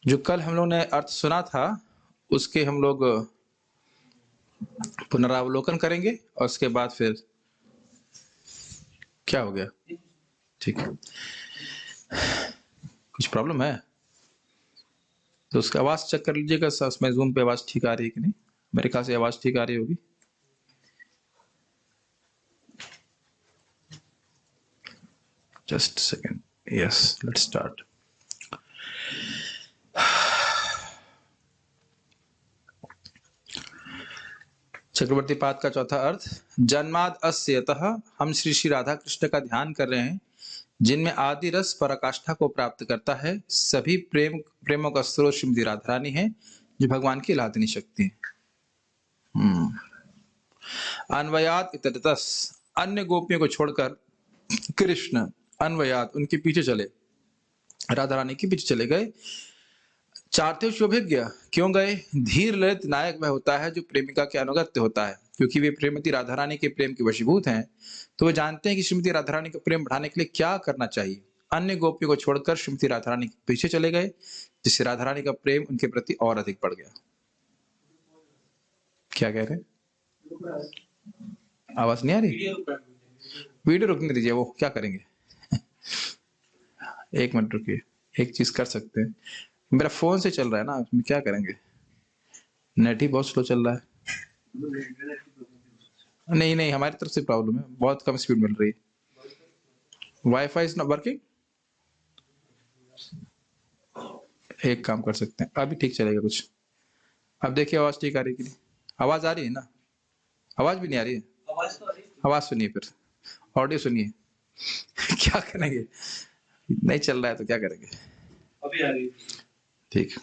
जो कल हम लोग ने अर्थ सुना था उसके हम लोग पुनरावलोकन करेंगे और उसके बाद फिर क्या हो गया? ठीक है, कुछ प्रॉब्लम है तो उसका आवाज चेक कर लीजिएगा। उसमें जूम पे आवाज ठीक आ रही है कि नहीं? मेरे ख्याल से आवाज ठीक आ रही होगी। Just second. Yes, let's start. चक्रवर्ती पाद का चौथा अर्थ, जन्माद अस्य, अतः हम श्री श्री राधा कृष्ण का ध्यान कर रहे हैं जिनमें आदि रस पराकाष्ठा को प्राप्त करता है। सभी प्रेमों का स्रोत श्रीमती राधा रानी है जो भगवान की लादनी शक्ति है। अन्वयात इतरतस, अन्य गोपियों को छोड़कर कृष्ण अन्वयात उनके पीछे चले, राधा रानी के पीछे चले गए। चारते शोभिज्ञ, क्यों गए? धीर ललित नायक वह होता है जो प्रेमिका के अनुगत्य होता है, क्योंकि वे श्रीमती राधा रानी के प्रेम के वशीभूत हैं, तो वे जानते हैं कि श्रीमती राधा रानी का प्रेम बढ़ाने के लिए क्या करना चाहिए। अन्य गोपियों को छोड़कर श्रीमती राधा रानी के पीछे चले गए, जिससे राधा रानी का प्रेम उनके प्रति और अधिक बढ़ गया। क्या कह रहे हैं? आवाज नहीं आ रही? वीडियो रुकने दीजिए, वो क्या करेंगे? एक मिनट रुकिए, एक चीज कर सकते हैं। मेरा फोन से चल रहा है ना, उसमें क्या करेंगे? नेट ही बहुत स्लो चल रहा है। नहीं नहीं, हमारी तरफ से प्रॉब्लम है, बहुत कम स्पीड मिल रही है। Wifi is not working. एक काम कर सकते हैं, अभी ठीक चलेगा कुछ। अब देखिए आवाज ठीक आ रही है कि नहीं? आवाज आ रही है ना? आवाज भी नहीं आ रही है? आवाज सुनिए, फिर ऑडियो सुनिए। क्या करेंगे? नहीं चल रहा है तो क्या करेंगे? अभी आ रही है। ठीक,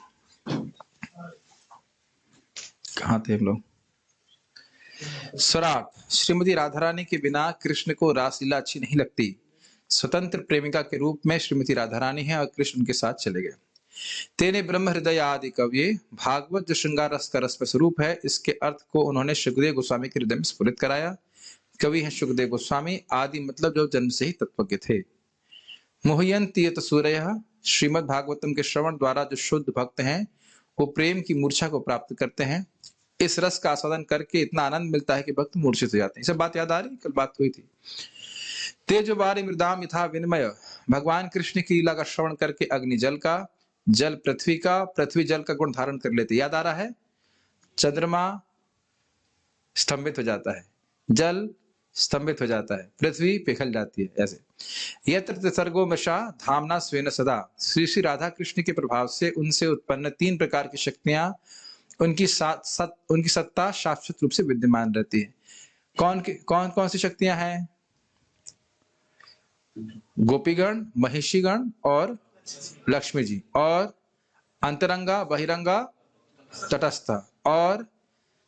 कहाँ थे हम लोग? स्वराट, श्रीमती राधा रानी के बिना कृष्ण को रासलीला अच्छी नहीं लगती। स्वतंत्र प्रेमिका के रूप में श्रीमती राधा रानी है और कृष्ण उनके साथ चले गए। तेने ब्रह्म हृदय आदि कव्ये, भागवत जो श्रृंगार रस का रस स्वरूप है, इसके अर्थ को उन्होंने सुखदेव गोस्वामी के हृदय में स्फुरित कराया। कवि है सुखदेव गोस्वामी, आदि मतलब जो जन्म से ही तत्वज्ञ थे। मोहयंती यत सूरयः, श्रीमद् भागवतम के श्रवण द्वारा जो शुद्ध भक्त हैं वो प्रेम की मूर्छा को प्राप्त करते हैं। इस रस का आस्वादन करके इतना आनंद मिलता है कि भक्त मूर्छित हो जाते हैं। सब बात याद आ रही? कल बात हुई थी। तेज बारी मृदाम यथा विनिमय, भगवान कृष्ण की लीला का श्रवण करके अग्नि जल का, जल पृथ्वी का, पृथ्वी जल का गुण धारण कर लेते। याद आ रहा है? चंद्रमा स्तंभित हो जाता है, जल स्तंभित हो जाता है, पृथ्वी पिघल जाती है। ऐसे यत्र सर्गो मशा धामना स्वेन सदा, श्री श्री राधा कृष्ण के प्रभाव से उनसे उत्पन्न तीन प्रकार की शक्तियां, उनकी सत्ता शाश्वत रूप से विद्यमान रहती है। कौन कौन सी शक्तियां हैं? गोपीगण, महिषीगण और लक्ष्मी जी, और अंतरंगा, बहिरंगा, तटस्थ, और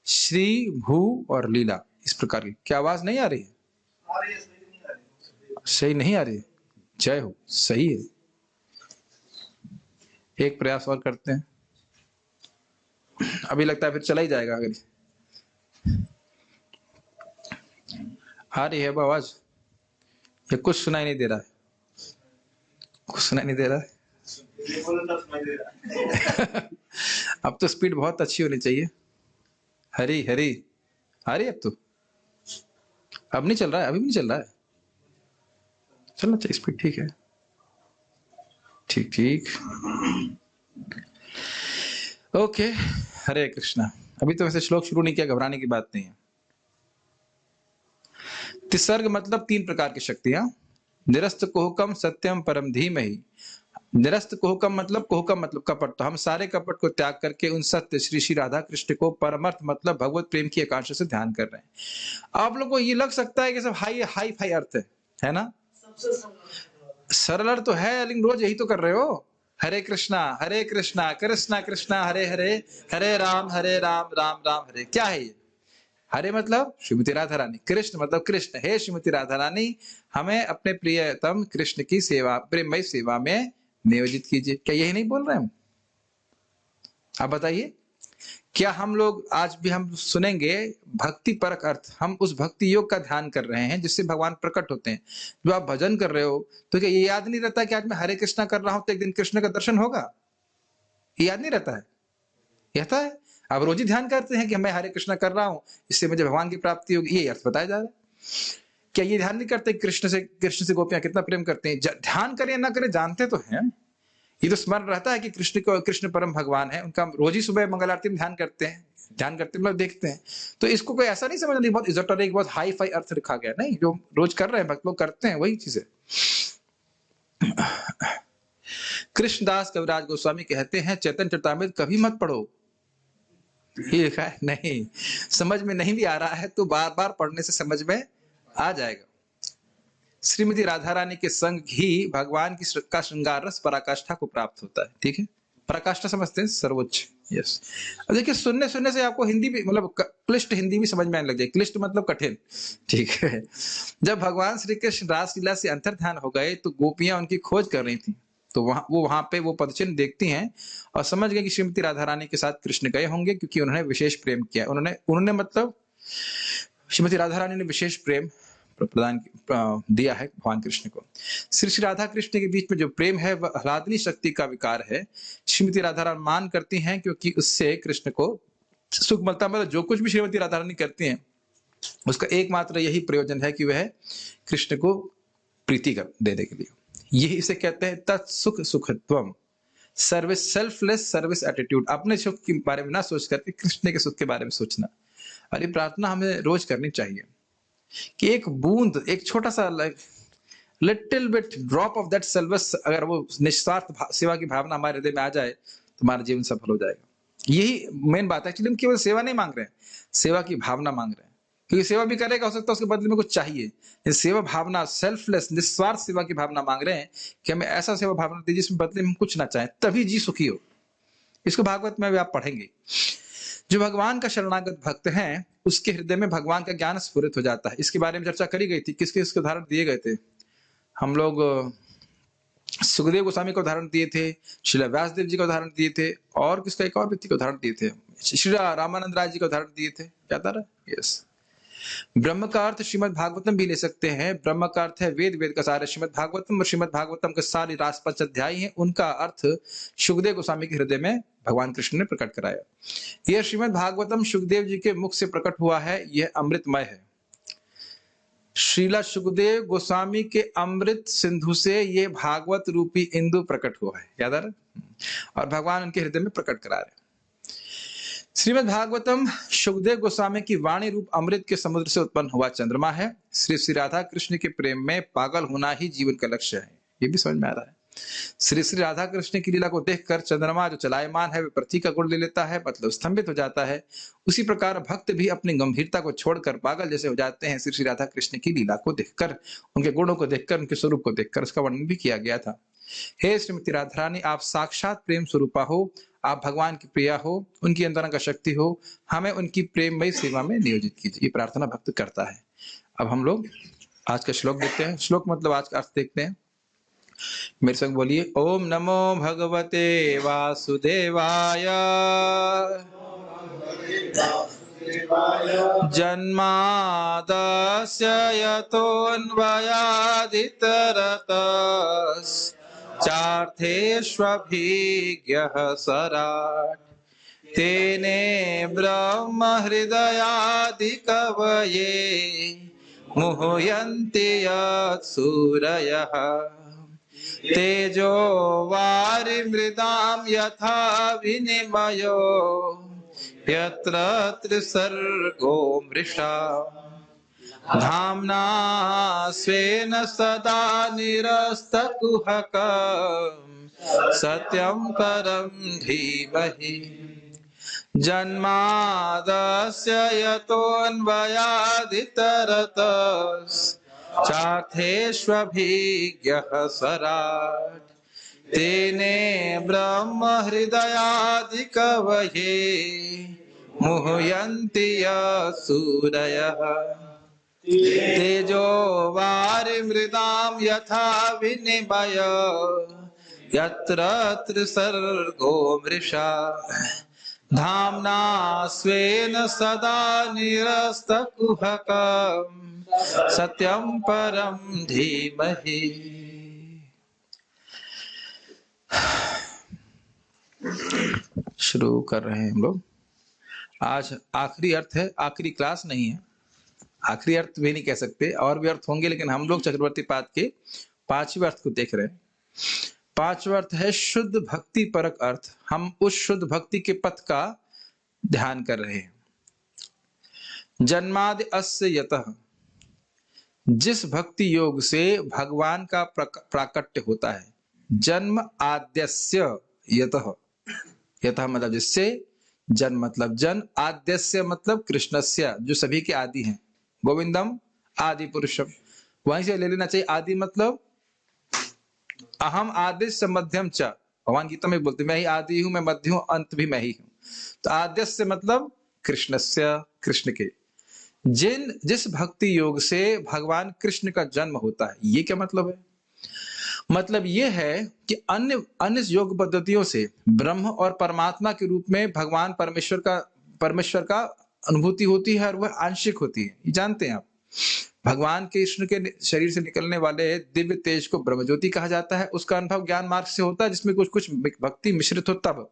श्री भू और लीला। इस प्रकार की। क्या आवाज नहीं आ रही है? सही नहीं आ रही है? जय हो, सही है। एक प्रयास और करते हैं, अभी लगता है फिर चला ही जाएगा। अगर आ रही है अब आवाज, या कुछ सुनाई नहीं दे रहा है? कुछ सुनाई नहीं दे रहा है। अब तो स्पीड बहुत अच्छी होनी चाहिए। हरी हरी आ रही है अब तो? अब नहीं चल रहा है? अभी भी नहीं चल रहा है? चलना चाहिए स्पीड, ठीक है। ठीक ठीक, ओके। हरे कृष्णा। अभी तो वैसे श्लोक शुरू नहीं किया, घबराने की बात नहीं है। तिसर्ग मतलब तीन प्रकार की शक्तियां। निरस्त कुहुकम सत्यम परम धीमहि। निरस्त कुहुकम मतलब कपट। तो हम सारे कपट को त्याग करके उन सत्य श्री श्री राधा कृष्ण को परमर्थ मतलब भगवत प्रेम की आकांक्षा से ध्यान कर रहे हैं। आप लोगों को ये लग सकता है कि सब हाई हाई फाई अर्थ है ना? सरल अर्थ तो है, लेकिन रोज यही तो कर रहे हो। हरे कृष्णा कृष्णा कृष्णा हरे हरे, हरे राम राम राम हरे। क्या है ये? हरे मतलब श्रीमती राधा रानी, कृष्ण मतलब कृष्ण। हे श्रीमती राधा रानी, हमें अपने प्रियतम कृष्ण की सेवा, प्रेममय सेवा में नियोजित कीजिए। क्या यही नहीं बोल रहे हम? आप बताइए, क्या हम लोग आज भी हम सुनेंगे भक्ति परक अर्थ? हम उस भक्ति योग का ध्यान कर रहे हैं जिससे भगवान प्रकट होते हैं। जो आप भजन कर रहे हो तो क्या ये याद नहीं रहता कि आज मैं हरे कृष्णा कर रहा हूं तो एक दिन कृष्ण का दर्शन होगा? ये याद नहीं रहता है? रहता है। आप रोज ही ध्यान करते हैं कि मैं हरे कृष्णा कर रहा हूं, इससे मुझे भगवान की प्राप्ति होगी, ये अर्थ बताया जा रहा है। क्या ये ध्यान नहीं करते कृष्ण से गोपियां कितना प्रेम करते हैं? ध्यान करें ना करें जानते तो हैं। ये तो स्मरण रहता है कि कृष्ण परम भगवान है, उनका रोज ही सुबह मंगल आरती में ध्यान करते हैं, ध्यान करते मतलब देखते हैं। तो इसको कोई ऐसा नहीं समझना बहुत इजोटेरिक, बहुत हाई फाई अर्थ रखा गया, नहीं, जो रोज कर रहे हैं भक्त लोग करते हैं वही चीज है। कृष्णदास कविराज गोस्वामी कहते हैं चैतन्य चरितामृत कभी मत पढ़ो। ये लिखा है नहीं, समझ में नहीं भी आ रहा है तो बार बार पढ़ने से समझ में आ जाएगा। श्रीमती राधा रानी के संग ही भगवान की का श्रृंगार रस पराकाष्ठा को प्राप्त होता है। ठीक है, पराकाष्ठा समझते हैं, सर्वोच्च। यस। अब देखिए सुनने सुनने से आपको हिंदी भी मतलब क्लिष्ट हिंदी भी समझ में आने लग जाए। क्लिष्ट मतलब कठिन। ठीक है। जब भगवान श्री कृष्ण रासलीला से अंतर्ध्यान हो गए तो गोपियां उनकी खोज कर रही थी, तो वहां पे वो पदचिन्ह देखती हैं और समझ गए कि श्रीमती राधा रानी के साथ कृष्ण गए होंगे, क्योंकि उन्होंने विशेष प्रेम किया। उन्होंने मतलब श्रीमती राधा रानी ने विशेष प्रेम प्रदान दिया है भगवान कृष्ण को। श्री राधा कृष्ण के बीच में जो प्रेम है वह आह्लादनी शक्ति का विकार है। श्रीमती राधा रानी मान करती हैं क्योंकि उससे कृष्ण को सुख मिलता। मतलब जो कुछ भी श्रीमती राधा रानी करती हैं उसका एकमात्र यही प्रयोजन है कि वह कृष्ण को प्रीति कर देने के लिए। यही इसे कहते हैं तत्सुख सुखत्वम, सर्विस, सेल्फलेस सर्विस एटीट्यूड। अपने सुख के बारे में ना सोच करके कृष्ण के सुख के बारे में सोचना। और ये प्रार्थना हमें रोज करनी चाहिए कि एक बूंद, एक छोटा सा little bit drop of that selves, अगर वो निस्वार्थ सेवा की भावना हमारे हृदय में आ जाए तो हमारा जीवन सफल हो जाएगा। यही मेन बात है। एक्चुअली हम केवल सेवा नहीं मांग रहे हैं, सेवा की भावना मांग रहे हैं, क्योंकि सेवा भी करेगा, हो सकता है उसके बदले में कुछ चाहिए। सेवा भावना, सेल्फलेस निस्वार्थ सेवा की भावना मांग रहे हैं कि हमें ऐसा सेवा भावना दीजिए जिसमें बदले में हम कुछ ना चाहें, तभी जी सुखी हो। इसको भागवत में भी आप पढ़ेंगे। जो भगवान का शरणागत भक्त है उसके हृदय में भगवान का ज्ञान स्फुरित हो जाता है। इसके बारे में चर्चा करी गई थी। किसके इसके उदाहरण दिए गए थे? हम लोग सुखदेव गोस्वामी का उदाहरण दिए थे, श्रील व्यासदेव जी का उदाहरण दिए थे, और किसका एक और व्यक्ति का उदाहरण दिए थे, श्री रामानंद राय जी का उदाहरण दिए थे। क्या था? यस। ब्रह्म का अर्थ श्रीमद भागवतम भी ले सकते हैं। ब्रह्म का अर्थ है वेद, वेद का सार श्रीमद भागवतम, और श्रीमद भागवतम के सारे 5 अध्याय हैं, उनका अर्थ सुखदेव गोस्वामी के हृदय में भगवान कृष्ण ने प्रकट कराया। यह श्रीमद भागवतम सुखदेव जी के मुख से प्रकट हुआ है, यह अमृतमय है। श्रीला सुखदेव गोस्वामी के अमृत सिंधु से ये भागवत रूपी इंदु प्रकट हुआ है। याद आ रहा? और भगवान उनके हृदय में प्रकट करा रहे। श्रीमद् भागवतम सुखदेव गोस्वामी की वाणी रूप अमृत के समुद्र से उत्पन्न हुआ चंद्रमा है। श्री राधा कृष्ण के प्रेम में पागल होना ही जीवन का लक्ष्य है। ये भी समझ में आ रहा है। श्री राधा कृष्ण की लीला को देखकर चंद्रमा जो चलायमान है वह पृथ्वी का गुण ले लेता है, मतलब स्तंभित हो जाता है। उसी प्रकार भक्त भी अपनी गंभीरता को छोड़कर पागल जैसे हो जाते हैं श्री राधा कृष्ण की लीला को देखकर, उनके गुणों को देखकर, उनके स्वरूप को देखकर। उसका वर्णन भी किया गया था। हे श्रीमती राधा रानी, आप साक्षात प्रेम स्वरूपा हो, आप भगवान की प्रिया हो, उनकी अंतरंग शक्ति हो, हमें उनकी प्रेममयी सेवा में नियोजित कीजिए। ये प्रार्थना भक्त करता है। अब हम लोग आज का श्लोक देखते हैं। श्लोक मतलब आज का अर्थ देखते हैं। मेरे संग बोलिए, ओम नमो भगवते वासुदेवाय जन्मादस्य यतोऽन्वयादितरतश्चार्थेष्वभिज्ञः सराट् तेने ब्रह्म हृदयादिकवये मुह्यन्ति यत्सूरयः तेजो वारिमृदां यथा विनिमयो यत्र त्रिसर्गो मृषा धाम्ना स्वेन सदा निरस्तकुहकम् सत्यं परं धीमहि जन्मादस्य यतोऽन्वयादितरतश्चार्थेष्वभिज्ञः सराट् तेने ब्रह्म हृदयादिकवये मुह्यन्ति यत्सूरयः तेजो वारिमृदां यथा विनिमयो यत्र त्रिसर्गो मृषा धाम्ना स्वेन सदा निरस्तकुहकम् सत्यं परं धीमहि। शुरू कर रहे हैं हम लोग। आज आखिरी अर्थ है, आखिरी क्लास नहीं है, आखिरी अर्थ भी नहीं कह सकते, और भी अर्थ होंगे, लेकिन हम लोग चक्रवर्ती पाद के 5वें अर्थ को देख रहे हैं। 5वां अर्थ है शुद्ध भक्ति परक अर्थ। हम उस शुद्ध भक्ति के पथ का ध्यान कर रहे हैं। जन्मादि अस्य यतः, जिस भक्ति योग से भगवान का प्राकट्य होता है। जन्म आद्यस्य यतः, यतः मतलब जिससे, जन्म मतलब जन्म, आद्यस्य मतलब कृष्णस्य जो सभी के आदि हैं, गोविंदम आदि पुरुषम, वहीं से ले लेना चाहिए। आदि मतलब अहम आदि से मध्यम च, भगवान गीता में बोलते मैं ही आदि हूं, मैं मध्य हूं, अंत भी मैं ही हूं। तो आद्यस्य मतलब कृष्णस्य, कृष्ण के। जिस भक्ति योग से भगवान कृष्ण का जन्म होता है, ये क्या मतलब है? मतलब ये है कि अन्य योग पद्धतियों से ब्रह्म और परमात्मा के रूप में भगवान परमेश्वर का अनुभूति होती है, और वह आंशिक होती है। ये जानते हैं आप, भगवान कृष्ण के शरीर से निकलने वाले दिव्य तेज को ब्रह्म ज्योति कहा जाता है। उसका अनुभव ज्ञान मार्ग से होता है, जिसमें कुछ कुछ भक्ति मिश्रित हो तब।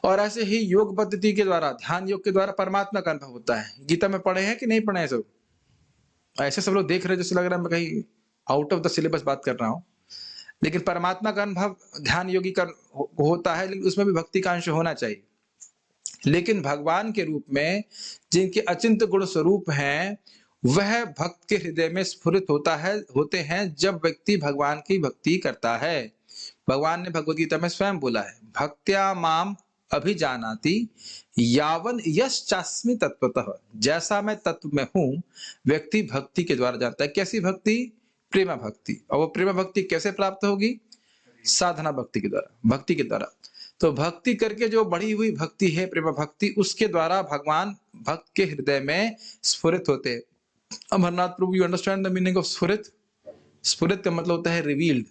और ऐसे ही योग पद्धति के द्वारा, ध्यान योग के द्वारा परमात्मा का अनुभव होता है। गीता में पढ़े हैं कि नहीं पढ़े हैं सब? ऐसे सब लोग देख रहे हैं जैसे लग रहा है मैं कहीं आउट ऑफ द सिलेबस बात कर रहा हूं। लेकिन परमात्मा का अनुभव ध्यान योगी का होता है, लेकिन उसमें भी भक्ति का अंश होना चाहिए। लेकिन भगवान के रूप में जिनके अचिंत्य गुण स्वरूप हैं, वह भक्त के हृदय में स्फुरित होते हैं जब व्यक्ति भगवान की भक्ति करता है। भगवान ने भगवद गीता में स्वयं बोला है, भक्त्या माम अभिजानाति यावन यश्चास्मि तत्वतः, जैसा मैं तत्व में हूं व्यक्ति भक्ति के द्वारा जानता है। कैसी भक्ति? प्रेमा भक्ति। और वो प्रेमा भक्ति कैसे प्राप्त होगी? साधना भक्ति के द्वारा, भक्ति के द्वारा। तो भक्ति करके जो बढ़ी हुई भक्ति है, प्रेमा भक्ति, उसके द्वारा भगवान भक्त के हृदय में स्फुरित होते हैं। अमरनाथ प्रभु, you understand the meaning of स्फुरित? स्फुरित का मतलब होता है रिवील्ड।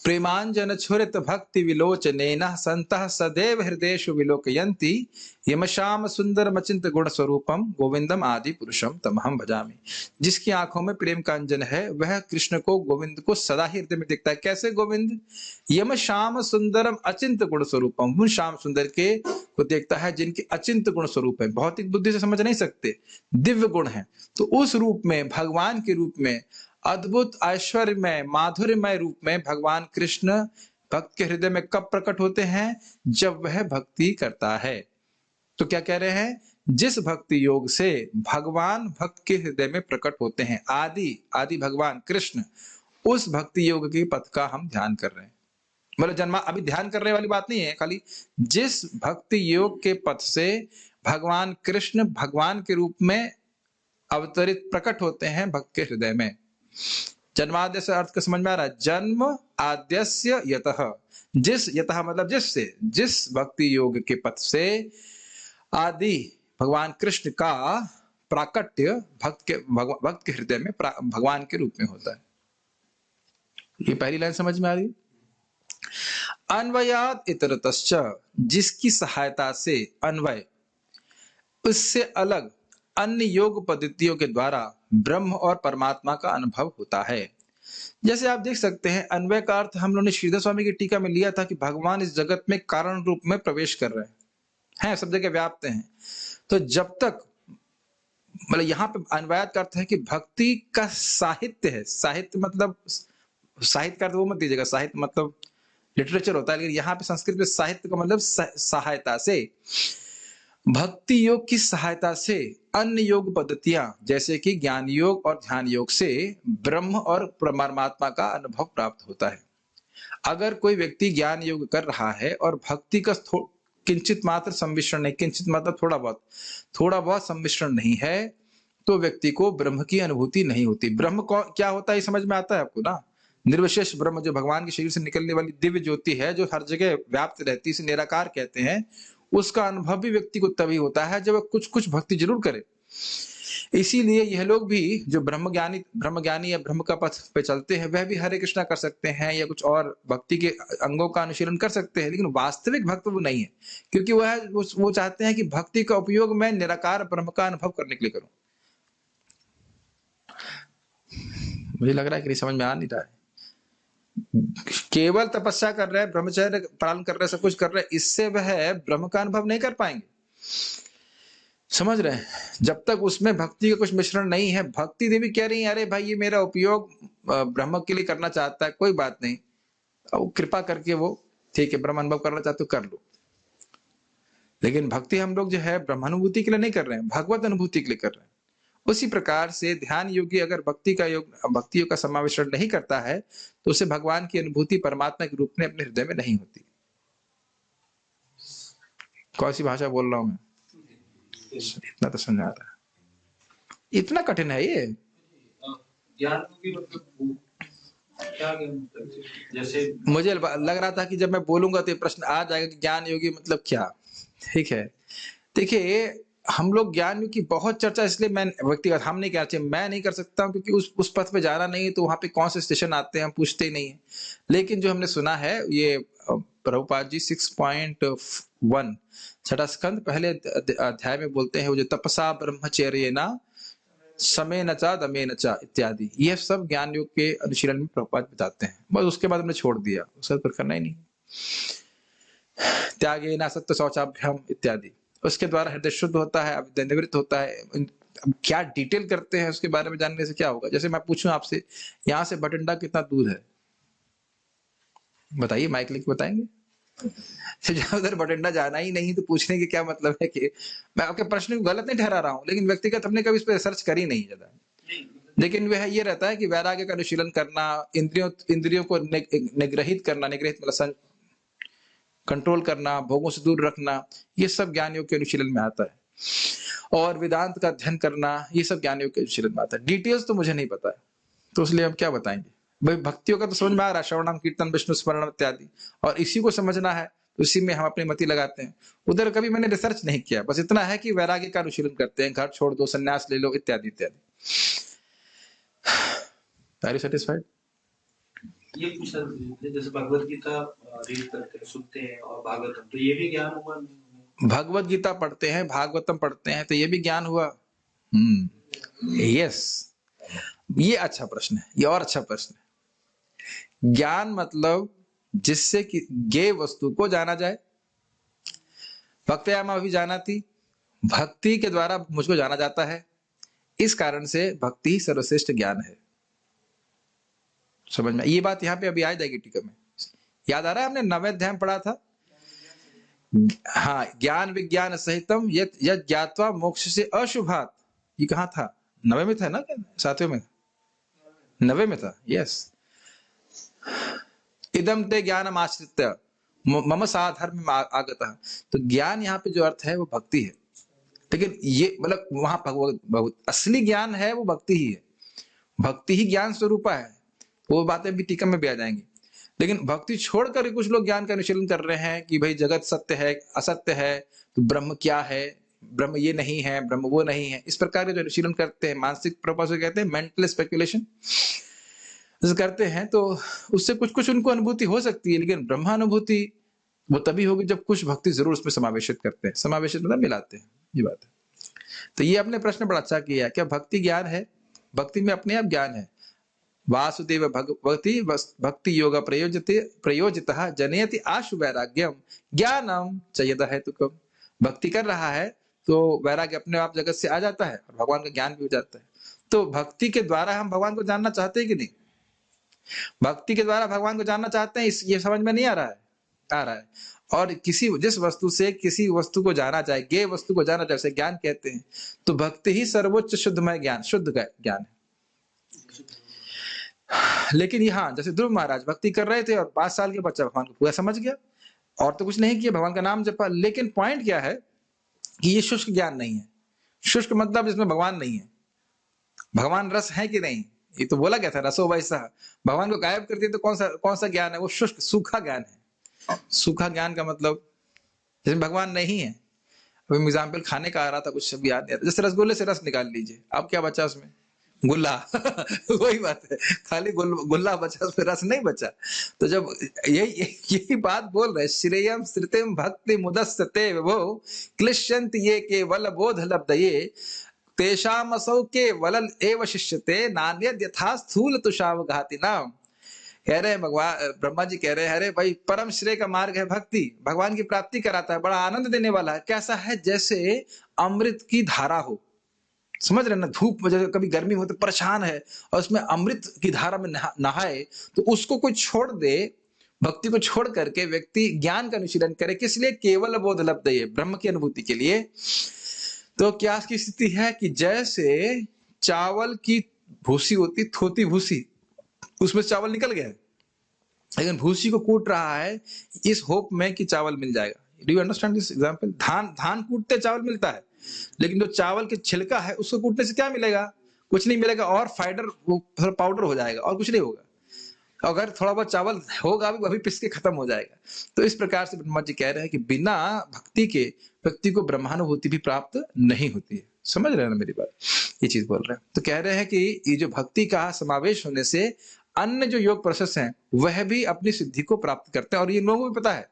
प्रेमांजन छुरित भक्ति विलोचनेन संतः सदैव हृदयेषु विलोकयन्ति यमशाम सुंदर मचिंत गुण स्वरूपम गोविंदम आदि पुरुषम तमहम भजामि। जिसकी आंखों में प्रेम का अंजन है, वह कृष्ण को, गोविंद को सदा ही हृदय में दिखता है। कैसे गोविंद? यम श्याम सुंदरम अचिंत गुण स्वरूपम, उन श्याम सुंदर के को देखता है जिनके अचिंत गुण स्वरूप है, भौतिक बुद्धि से समझ नहीं सकते, दिव्य गुण है। तो उस रूप में, भगवान के रूप में, अद्भुत ऐश्वर्यमय माधुर्यमय रूप में भगवान कृष्ण भक्त के हृदय में कब प्रकट होते हैं? जब वह भक्ति करता है। तो क्या कह रहे हैं? जिस भक्ति योग से भगवान भक्त के हृदय में प्रकट होते हैं, आदि भगवान कृष्ण, उस भक्ति योग के पथ का हम ध्यान कर रहे हैं। मतलब जन्मा अभी ध्यान करने वाली बात नहीं है, खाली जिस भक्ति योग के पथ से भगवान कृष्ण भगवान के रूप में अवतरित प्रकट होते हैं भक्त के हृदय में। जन्माद्य से अर्थ का समझ में आ रहा है? जन्म आद्यस्य यतः, जिस, यतः मतलब जिससे, जिस भक्ति योग के पथ से आदि भगवान कृष्ण का प्राकट्य भक्त के हृदय में भगवान के रूप में होता है। ये पहली लाइन समझ में आ रही? अन्वयाद इतरतश्च, जिसकी सहायता से, अन्वय उससे अलग अन्य योग पद्धतियों के द्वारा ब्रह्म और परमात्मा का अनुभव होता है। जैसे आप देख सकते हैं, अन्वय का अर्थ हम लोगों ने श्रीधर स्वामी की टीका में लिया था कि भगवान इस जगत में कारण रूप में प्रवेश कर रहे हैं, सब जगह व्याप्त हैं। तो जब तक, मतलब यहाँ पे अन्वयात का अर्थ है कि भक्ति का साहित्य है। साहित्य मतलब, साहित्य का अर्थ वो मत दीजिएगा, साहित्य मतलब लिटरेचर होता है, लेकिन यहाँ पे संस्कृत में साहित्य का मतलब सहायता से, भक्ति योग की सहायता से अन्य योग पद्धतियां जैसे कि ज्ञान योग और ध्यान योग से ब्रह्म और परमात्मा का अनुभव प्राप्त होता है। अगर कोई व्यक्ति ज्ञान योग कर रहा है और भक्ति का किंचित मात्र सम्मिश्रण नहीं, किंचित मतलब थोड़ा बहुत सम्मिश्रण नहीं है, तो व्यक्ति को ब्रह्म की अनुभूति नहीं होती। ब्रह्म क्या होता है, समझ में आता है आपको ना? निर्विशेष ब्रह्म, जो भगवान के शरीर से निकलने वाली दिव्य ज्योति है, जो हर जगह व्याप्त रहती है, इसे निराकार कहते हैं। उसका अनुभव भी व्यक्ति को तभी होता है जब वह कुछ भक्ति जरूर करे। इसीलिए यह लोग भी जो ब्रह्मज्ञानी या ब्रह्म का पथ पे चलते हैं, वह भी हरे कृष्णा कर सकते हैं या कुछ और भक्ति के अंगों का अनुशीलन कर सकते हैं, लेकिन वास्तविक भक्त वो नहीं है, क्योंकि वो चाहते हैं कि भक्ति का उपयोग मैं निराकार ब्रह्म का अनुभव करने के लिए करूं। मुझे लग रहा है कि नहीं समझ में आ नहीं रहा है। केवल तपस्या कर रहे हैं, ब्रह्मचर्य पालन कर रहे हैं, सब कुछ कर रहे हैं, इससे वह ब्रह्म का अनुभव नहीं कर पाएंगे। समझ रहे हैं? जब तक उसमें भक्ति का कुछ मिश्रण नहीं है। भक्ति देवी कह रही है अरे भाई ये मेरा उपयोग ब्रह्म के लिए करना चाहता है, कोई बात नहीं, अब कृपा करके वो ठीक है ब्रह्म अनुभव करना चाहते हो कर लो। लेकिन भक्ति हम लोग जो है ब्रह्मानुभूति के लिए नहीं कर रहे हैं, भगवत अनुभूति के लिए कर रहे हैं। उसी प्रकार से ध्यान योगी अगर भक्तियों का समावेशन नहीं करता है तो उसे भगवान की अनुभूति परमात्मा के रूप में अपने हृदय में नहीं होती। कौन सी भाषा बोल रहा हूं मैं? इतना तो समझ आ रहा है। इतना कठिन है ये ज्ञान की मतलब क्या मतलब? जैसे मुझे लग रहा था कि जब मैं बोलूंगा तो ये प्रश्न आ जाएगा कि ज्ञान योगी मतलब क्या। ठीक है, देखिए हम लोग ज्ञान योगी की बहुत चर्चा, इसलिए मैं व्यक्तिगत हम नहीं कहना चाहिए, मैं नहीं कर सकता हूं क्योंकि उस पथ पे जाना नहीं है, तो वहां पे कौन से स्टेशन आते हैं हम पूछते ही नहीं है। लेकिन जो हमने सुना है ये प्रभुपाद जी 6.1 छठा स्कंद पहले अध्याय में बोलते हैं, वो जो तपसा ब्रह्मचर्य ना समय नचा दमे नचा इत्यादि, ये सब ज्ञान योग के अनुशीलन में प्रभुपाद बताते हैं। बस उसके बाद हमने छोड़ दिया, उसका पर करना ही नहीं। त्यागे ना सत्य शौचाभ्याम इत्यादि, उसके द्वारा हृदय शुद्ध होता है, अविद्या निवृत्त होता है। अब क्या डिटेल करते हैं उसके बारे में जानने से क्या होगा? जैसे मैं पूछूं आपसे यहाँ से बठिंडा कितना दूर है, बताइए, माइक लेके बताएंगे। जहां उधर बठिंडा जाना ही नहीं तो पूछने के क्या मतलब है? कि मैं आपके प्रश्न को गलत नहीं ठहरा रहा हूं, लेकिन व्यक्तिगत हमने कभी इस पर रिसर्च करी नहीं ज्यादा। लेकिन वह ये रहता है कि वैराग्य का अनुशीलन करना, इंद्रियों को निग्रहित करना, निग्रहित मतलब कंट्रोल करना, भोगों से दूर रखना, ये सब ज्ञान योग के अनुशीलन में आता है। और वेदांत का अध्ययन करना, ये सब ज्ञान योग के अनुशीलन में आता है। डिटेल्स तो मुझे नहीं पता है, तो इसलिए हम क्या बताएंगे। भाई भक्तियों का तो समझ में आ रहा है, श्रवणम कीर्तन विष्णु स्मरण इत्यादि, और इसी को समझना है तो इसी में हम अपनी मति लगाते हैं। उधर कभी मैंने रिसर्च नहीं किया, बस इतना है कि वैराग्य का अनुशीलन करते हैं, घर छोड़ दो, संन्यास ले लो इत्यादि इत्यादि। Are you satisfied? ये पूछा जैसे भगवत गीता रीड करते हैं, सुनते हैं, और भागवतम, तो ये भी ज्ञान हुआ? भगवत गीता पढ़ते हैं, भागवतम पढ़ते हैं, तो ये भी ज्ञान हुआ। यस, ये अच्छा प्रश्न है, ये और अच्छा प्रश्न है। ज्ञान मतलब जिससे कि गे वस्तु को जाना जाए। भक्तयामा भी जाना थी, भक्ति के द्वारा मुझको जाना जाता है, इस कारण से भक्ति ही सर्वश्रेष्ठ ज्ञान है। समझ में ये बात यहाँ पे अभी आ जाएगी टीका में। याद आ रहा है, हमने नवे अध्याय में पढ़ा था। हाँ, ज्ञान विज्ञान सहितम यद ज्ञात्वा मोक्ष से अशुभात, ये कहाँ था? नवे में था ना, सातवें में? नवे में था, यस। इदम ते ज्ञानम आश्रित्य मम साधर्म आगतः, तो ज्ञान यहाँ पे जो अर्थ है वो भक्ति है। लेकिन ये मतलब वहां बहुत असली ज्ञान है वो भक्ति ही है, भक्ति ही ज्ञान स्वरूपा है। वो बातें भी टीका में भी आ जाएंगी। लेकिन भक्ति छोड़कर कुछ लोग ज्ञान का अनुशीलन कर रहे हैं कि भाई जगत सत्य है, असत्य है, तो ब्रह्म क्या है, ब्रह्म ये नहीं है, ब्रह्म वो नहीं है, इस प्रकार के जो अनुशीलन करते हैं, मानसिक प्रभाव से कहते हैं मेंटल स्पेकुलेशन करते हैं, तो उससे कुछ कुछ उनको अनुभूति हो सकती है। लेकिन ब्रह्मानुभूति वो तभी होगी जब कुछ भक्ति जरूर उसमें समावेशित करते हैं। समावेशित मतलब मिलाते हैं, ये बात है। तो ये आपने प्रश्न बड़ा अच्छा किया, क्या भक्ति ज्ञान है? भक्ति में अपने आप ज्ञान है। वासुदेव भगवती भक्ति योग प्रयोजितः जनयति आशु वैराग्यम ज्ञानम चयद हेतुकम। भक्ति कर रहा है तो वैराग्य अपने आप जगत से आ जाता है और भगवान का ज्ञान भी हो जाता है। तो भक्ति के द्वारा हम भगवान को जानना चाहते हैं कि नहीं? भक्ति के द्वारा भगवान को जानना चाहते हैं, ये समझ में नहीं आ रहा है? आ रहा है। और जिस वस्तु से किसी वस्तु को जाना जाए, गे वस्तु को जाना जाए, उसे ज्ञान कहते हैं। तो भक्ति ही सर्वोच्च शुद्धमय ज्ञान, शुद्ध ज्ञान है। लेकिन यहाँ जैसे ध्रुव महाराज भक्ति कर रहे थे और 5 साल के बच्चा भगवान को पूरा समझ गया, और तो कुछ नहीं किया, भगवान का नाम जपा। लेकिन पॉइंट क्या है कि ये शुष्क ज्ञान नहीं है। शुष्क मतलब इसमें भगवान नहीं है। भगवान रस है कि नहीं, ये तो बोला गया था, रसो वैसा। भगवान को गायब कर दिया तो कौन सा ज्ञान है? वो शुष्क सूखा ज्ञान है। सूखा ज्ञान का मतलब जिसमें भगवान नहीं है। अभी एग्जाम्पल खाने का आ रहा था, कुछ सब याद नहीं आता। जैसे रसगुल्ले से रस निकाल लीजिए, अब क्या बचा उसमें? गुल्ला। वही बात है, खाली गुल्ला बचा, उसमें रस नहीं बचा। तो जब यही बात बोल रहे, श्रेयम श्रुतिम भक्ति मुदस्ते वो क्लिश्यंत ये केवल बोध लब्धये तेषामसौ केवल एव शिष्यते नान्यद यथा स्थूल तुषावघातिनाम। कह रहे हैं भगवान, ब्रह्मा जी कह रहे हैं अरे भाई परम श्रेय का मार्ग है भक्ति, भगवान की प्राप्ति कराता है, बड़ा आनंद देने वाला है। कैसा है? जैसे अमृत की धारा हो। समझ रहे हैं ना? धूप वजह कभी गर्मी हो तो परेशान है और उसमें अमृत की धारा में नहाए, तो उसको कोई छोड़ दे, भक्ति को छोड़ करके व्यक्ति ज्ञान का अनुशीलन करे, किस लिए? केवल बोध लब्ध है, ब्रह्म की अनुभूति के लिए। तो क्या की स्थिति है कि जैसे चावल की भूसी होती, थोती भूसी, उसमें चावल निकल गया, लेकिन भूसी को कूट रहा है इस होप में कि चावल मिल जाएगा। Do you understand this example? धान कूटते चावल मिलता है, लेकिन जो चावल के छिलका है उसको कूटने से क्या मिलेगा? कुछ नहीं मिलेगा, और फाइबर वो पाउडर हो जाएगा और कुछ नहीं होगा। अगर थोड़ा बहुत चावल होगा भी, अभी पिस के खत्म हो जाएगा। तो इस प्रकार से ब्रह्मा जी कह रहे हैं कि बिना भक्ति के व्यक्ति को ब्रह्मानुभूति भी प्राप्त नहीं होती है। समझ रहे हैं ना मेरी बात? ये चीज बोल रहे हैं। तो कह रहे हैं कि ये जो भक्ति का समावेश होने से अन्य जो योग प्रोसेस हैं वह भी अपनी सिद्धि को प्राप्त करते हैं, और ये लोगों को भी पता है।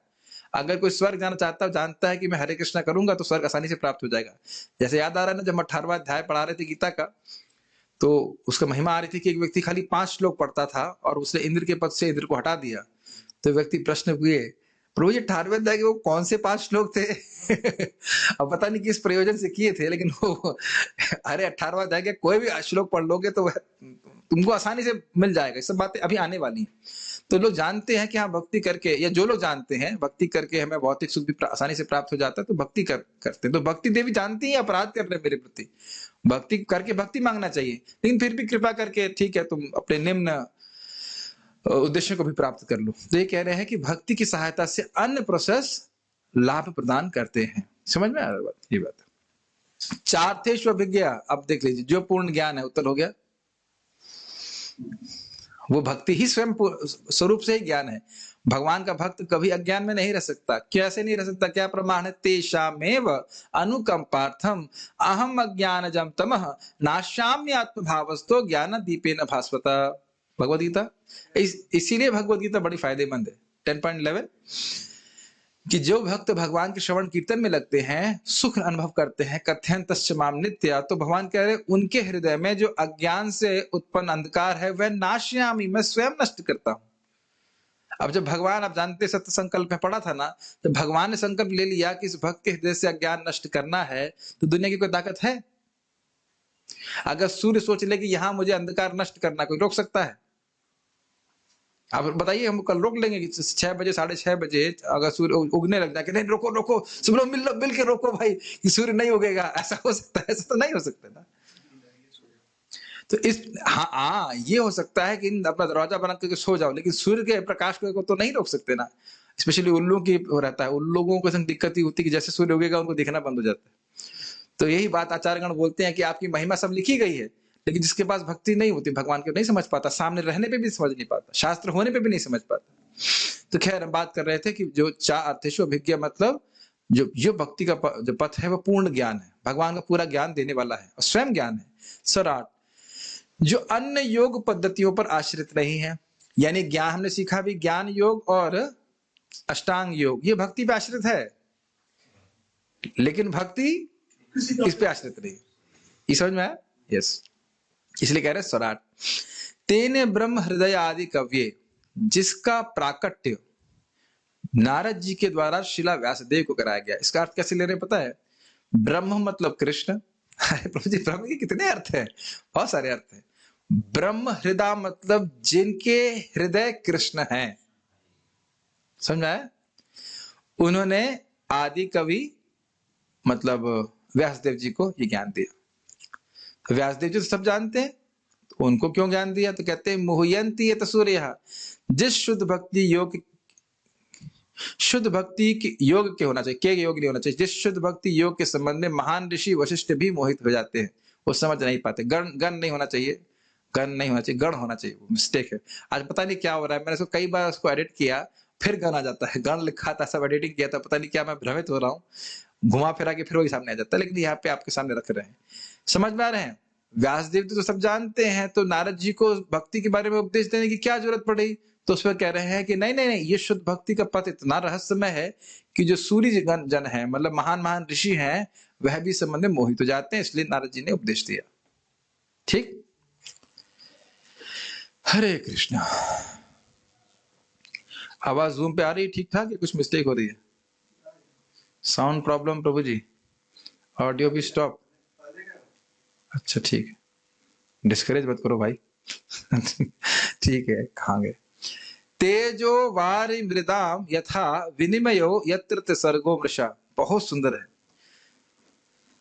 अगर कोई स्वर्ग जाना चाहता है, जानता है कि मैं हरे कृष्णा करूंगा तो स्वर्ग आसानी से प्राप्त हो जाएगा। जैसे याद आ रहा है ना, जब 18वां अध्याय पढ़ा रहे थे गीता का, तो उसका महिमा आ रही थी कि एक व्यक्ति खाली 5 श्लोक पढ़ता था और उसने इंद्र के पद से इंद्र को हटा दिया। तो व्यक्ति प्रश्न हुए, प्रभु ये 18वें अध्याय के वो कौन से 5 श्लोक थे? अब पता नहीं किस प्रयोजन से किए थे, लेकिन वो अरे 18वां अध्याय के कोई भी श्लोक पढ़ लोगे तो तुमको आसानी से मिल जाएगा। ये सब बातें अभी आने वाली हैं। तो लोग जानते हैं कि हाँ भक्ति करके, या जो लोग जानते हैं भक्ति करके हमें भौतिक सुख भी आसानी से प्राप्त हो जाता है, तो भक्ति करते हैं। तो भक्ति देवी जानती है अपराध कर रहे मेरे प्रति, भक्ति करके भक्ति मांगना चाहिए, लेकिन फिर भी कृपा करके ठीक है तुम अपने निम्न उद्देश्य को भी प्राप्त कर लो। तो ये कह रहे हैं कि भक्ति की सहायता से अन्य प्रोसेस लाभ प्रदान करते हैं। समझ में आ रहा है ये बात? चार्थेश्व अभिज्ञा, अब देख लीजिए, जो पूर्ण ज्ञान है, उत्तर हो गया, वो भक्ति ही स्वयं स्वरूप से ही ज्ञान है। भगवान का भक्त कभी अज्ञान में नहीं रह सकता। कैसे नहीं रह सकता? क्या प्रमाण है? तेषामेव अनुकंपार्थम अहम अज्ञानजम तमः नाश्याम्यात्मभावस्तो ज्ञान दीपेन भास्वता। भगवद गीता। इसीलिए भगवद गीता बड़ी फायदेमंद है। 10.11 कि जो भक्त भगवान के श्रवण कीर्तन में लगते हैं, सुख अनुभव करते हैं, कथयन्तश्च माम नित्या, तो भगवान कह रहे उनके हृदय में जो अज्ञान से उत्पन्न अंधकार है वह नाश्यामी, मैं स्वयं नष्ट करता हूं। अब जब भगवान, आप जानते सत्य संकल्प में पढ़ा था ना, जब भगवान ने संकल्प ले लिया कि इस भक्त के हृदय से अज्ञान नष्ट करना है, तो दुनिया की कोई ताकत है? अगर सूर्य सोच ले कि यहां मुझे अंधकार नष्ट करना, कोई रोक सकता है? आप बताइए, हम कल रोक लेंगे कि 6 बजे 6:30 बजे अगर सूर्य उगने लग जाए कि नहीं रोको रोको, सब लोग मिल के रोको भाई कि सूर्य नहीं उगेगा, ऐसा हो सकता है? ऐसा तो नहीं हो सकता ना। तो इस हाँ ये हो सकता है कि अपना दरवाजा बंद करके सो जाओ, लेकिन सूर्य के प्रकाश को तो नहीं रोक सकते ना। स्पेशली उल्लू की रहता है, उन लोगों को दिक्कत ही होती है कि जैसे सूर्य उगेगा उनको दिखना बंद हो जाता है। तो यही बात आचार्यगण बोलते हैं कि आपकी महिमा सब लिखी गई है, लेकिन जिसके पास भक्ति नहीं होती, भगवान को नहीं समझ पाता, सामने रहने पे भी समझ नहीं पाता, शास्त्र होने पे भी नहीं समझ पाता। तो खैर हम बात कर रहे थे कि जो अर्थेषु अभिज्ञा, मतलब जो भक्ति का जो पथ है वो पूर्ण ज्ञान है, भगवान का पूरा ज्ञान देने वाला है और स्वयं ज्ञान है। सराट जो अन्य योग पद्धतियों पर आश्रित नहीं है, यानी ज्ञान हमने सीखा भी, ज्ञान योग और अष्टांग योग ये भक्ति पे आश्रित है, लेकिन भक्ति इस पे आश्रित नहीं। ये समझ में आया? यस। इसलिए कह रहे स्वराट तेने ब्रह्म हृदय आदि कव्ये, जिसका प्राकट्य नारद जी के द्वारा शिला व्यासदेव को कराया गया। इसका अर्थ कैसे ले रहे पता है? ब्रह्म मतलब कृष्ण। प्रभु जी ब्रह्म के कितने अर्थ हैं? बहुत सारे अर्थ हैं। ब्रह्म हृदय मतलब जिनके हृदय कृष्ण हैं। समझ में आया? उन्होंने आदि कवि मतलब व्यासदेव जी को ये ज्ञान दिया। व्यासदेव जी तो सब जानते हैं, तो उनको क्यों ज्ञान दिया? तो कहते हैं मुह्यंती यत सूर्यः, जिस शुद्ध भक्ति योग के योग के होना चाहिए, के योग नहीं होना चाहिए, जिस शुद्ध भक्ति योग के संबंध में महान ऋषि वशिष्ठ भी मोहित हो जाते हैं, वो समझ नहीं पाते। गण नहीं होना चाहिए, गण नहीं होना चाहिए, गण होना चाहिए, वो मिस्टेक है। आज पता नहीं क्या हो रहा है, मैंने इसको कई बार उसको एडिट किया, फिर गण आ जाता है, गण लिखा था, सब एडिटिंग किया था, पता नहीं क्या मैं भ्रमित हो रहा हूँ, घुमा फिरा के फिर वही सामने आ जाता है। लेकिन यहाँ पे आपके सामने रख रहे हैं, समझ में आ रहे हैं? व्यासदेव तो सब जानते हैं, तो नारद जी को भक्ति के बारे में उपदेश देने की क्या जरूरत पड़ी? तो उस पर कह रहे हैं कि नहीं नहीं नहीं, ये शुद्ध भक्ति का पथ इतना रहस्यमय है कि जो सूर्य जन है, मतलब महान महान ऋषि हैं, वह भी संबंध में मोहित हो जाते हैं, इसलिए नारद जी ने उपदेश दिया। ठीक, हरे कृष्णा। आवाज जूम पे आ रही है ठीक ठाक या कुछ मिस्टेक हो रही है? साउंड प्रॉब्लम प्रभु जी, ऑडियो भी स्टॉप। अच्छा ठीक है, डिस्करेज मत करो भाई। ठीक है, कहाँ गए? तेजो वारि मृदाम यथा विनिमयो यत्र सर्गो मृषा। बहुत सुंदर है।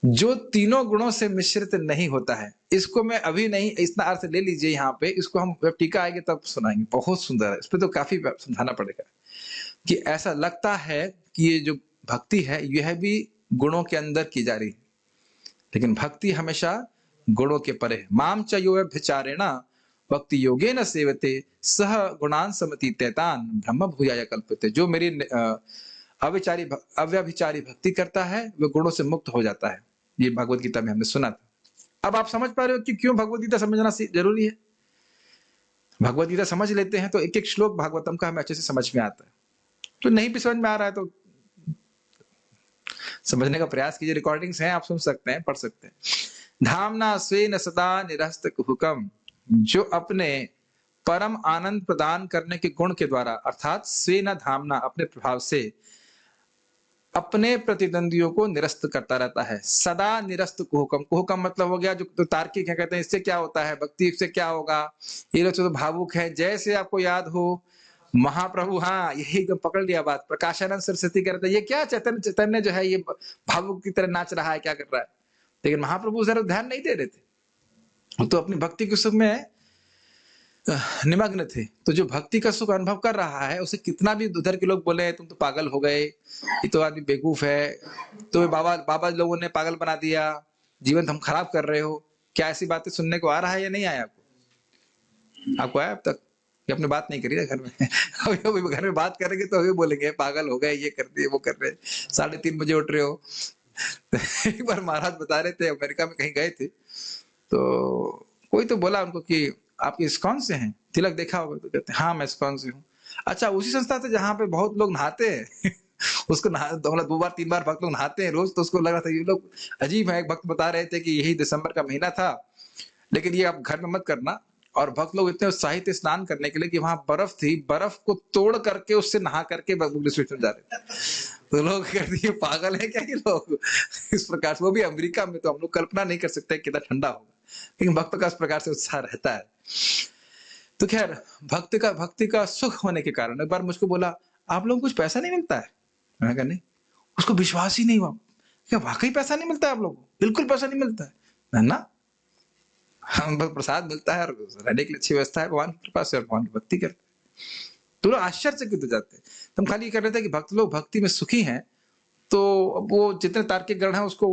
जो तीनों गुणों से मिश्रित नहीं होता है, इसको मैं अभी नहीं, इतना अर्थ ले लीजिए यहाँ पे, इसको हम जब टीका आएगी तब सुनाएंगे। बहुत सुंदर है, इस पे तो काफी समझाना पड़ेगा कि ऐसा लगता है कि ये जो भक्ति है यह भी गुणों के अंदर की जा रही है, लेकिन भक्ति हमेशा गुणों के परे है। माम च यो व्यभिचारेण भक्ति योगे न सेवते सह गुणान समतीत्यतान ब्रह्म भूयाय कल्पते। जो मेरी अव्यभिचारी भक्ति करता है वह गुणों से मुक्त हो जाता है। ये भगवत गीता में हमने सुना था। अब आप समझ पा रहे हो कि क्यों भगवत गीता समझना जरूरी है। भगवत गीता समझ लेते हैं तो एक एक श्लोक भागवतम का हमें अच्छे से समझ में आता है। तो नहीं भी समझ में आ रहा है तो समझने का प्रयास कीजिए, रिकॉर्डिंग्स हैं, आप सुन सकते हैं, पढ़ सकते हैं। धामना स्वेन सदा निरस्त हुकम, जो अपने परम आनंद प्रदान करने के गुण के द्वारा, अर्थात स्वेन धामना, अपने प्रभाव से अपने प्रतिद्वंदियों को निरस्त करता रहता है। सदा निरस्त कुहुकम, कुहुकम मतलब हो गया जो तो तार्किक है, कहते हैं इससे क्या होता है, भक्ति से क्या होगा, ये लोग तो भावुक है। जैसे आपको याद हो महाप्रभु, हाँ यही एकदम पकड़ लिया बात, प्रकाशानंद सरस्वती कहते हैं ये क्या चैतन्य चैतन्य जो है ये भावुक की तरह नाच रहा है, क्या कर रहा है। लेकिन महाप्रभु जरा ध्यान नहीं दे रहे थे, तो अपनी भक्ति के सुख में निमग्न थे। तो जो भक्ति का सुख अनुभव कर रहा है उसे कितना भी उधर के लोग बोले तुम तो पागल हो गए, ये तो आदमी बेवकूफ है, तो बाबा बाबा लोगों ने पागल बना दिया, जीवन हम खराब कर रहे हो, क्या ऐसी बातें सुनने को आ रहा है या नहीं आया आपको? आपको आया अब तक? ये अपने बात नहीं करी ना घर में। अभी घर में बात करेंगे तो अभी बोलेंगे पागल हो गए, ये कर दिए वो कर रहे, 3:30 बजे उठ रहे हो। एक बार महाराज बता रहे थे, अमेरिका में कहीं गए थे, तो कोई तो बोला उनको कि आप इस्कॉन से हैं, तिलक देखा होगा, तो कहते हैं हाँ मैं इस्कॉन से हूँ। अच्छा, उसी संस्था से जहाँ पे बहुत लोग नहाते हैं। उसको मतलब 2 बार 3 बार भक्त लोग नहाते हैं रोज, तो उसको लगा था ये लोग अजीब है। एक भक्त बता रहे थे कि यही दिसंबर का महीना था, लेकिन ये आप घर में मत करना। और भक्त लोग इतने उत्साहित थे स्नान करने के लिए कि वहां बर्फ थी, बर्फ को तोड़ करके उससे नहा करके जा रहे थे। तो लोग कहते हैं पागल है क्या ये लोग। इस प्रकार से, वो भी अमेरिका में, तो हम लोग कल्पना नहीं कर सकते कितना ठंडा होगा, लेकिन भक्त का इस प्रकार से उत्साह रहता है। तो खैर, भक्ति का सुख होने के कारण एक बार मुझको बोला आप लोगों को कुछ पैसा नहीं मिलता है? मैंने कहा नहीं। उसको विश्वास ही नहीं हुआ, क्या वाकई पैसा नहीं मिलता है आप लोगों को? बिल्कुल पैसा नहीं मिलता है ना, हम बस प्रसाद मिलता है और रहने के लिए अच्छी व्यवस्था है भगवान की कृपा से, और भगवान की भक्ति करते हैं। तो लोग आश्चर्यचकित हो जाते हैं। तो हम खाली ये कर रहे थे कि भक्त लोग भक्ति में सुखी हैं, तो वो जितने तार्किक गण है उसको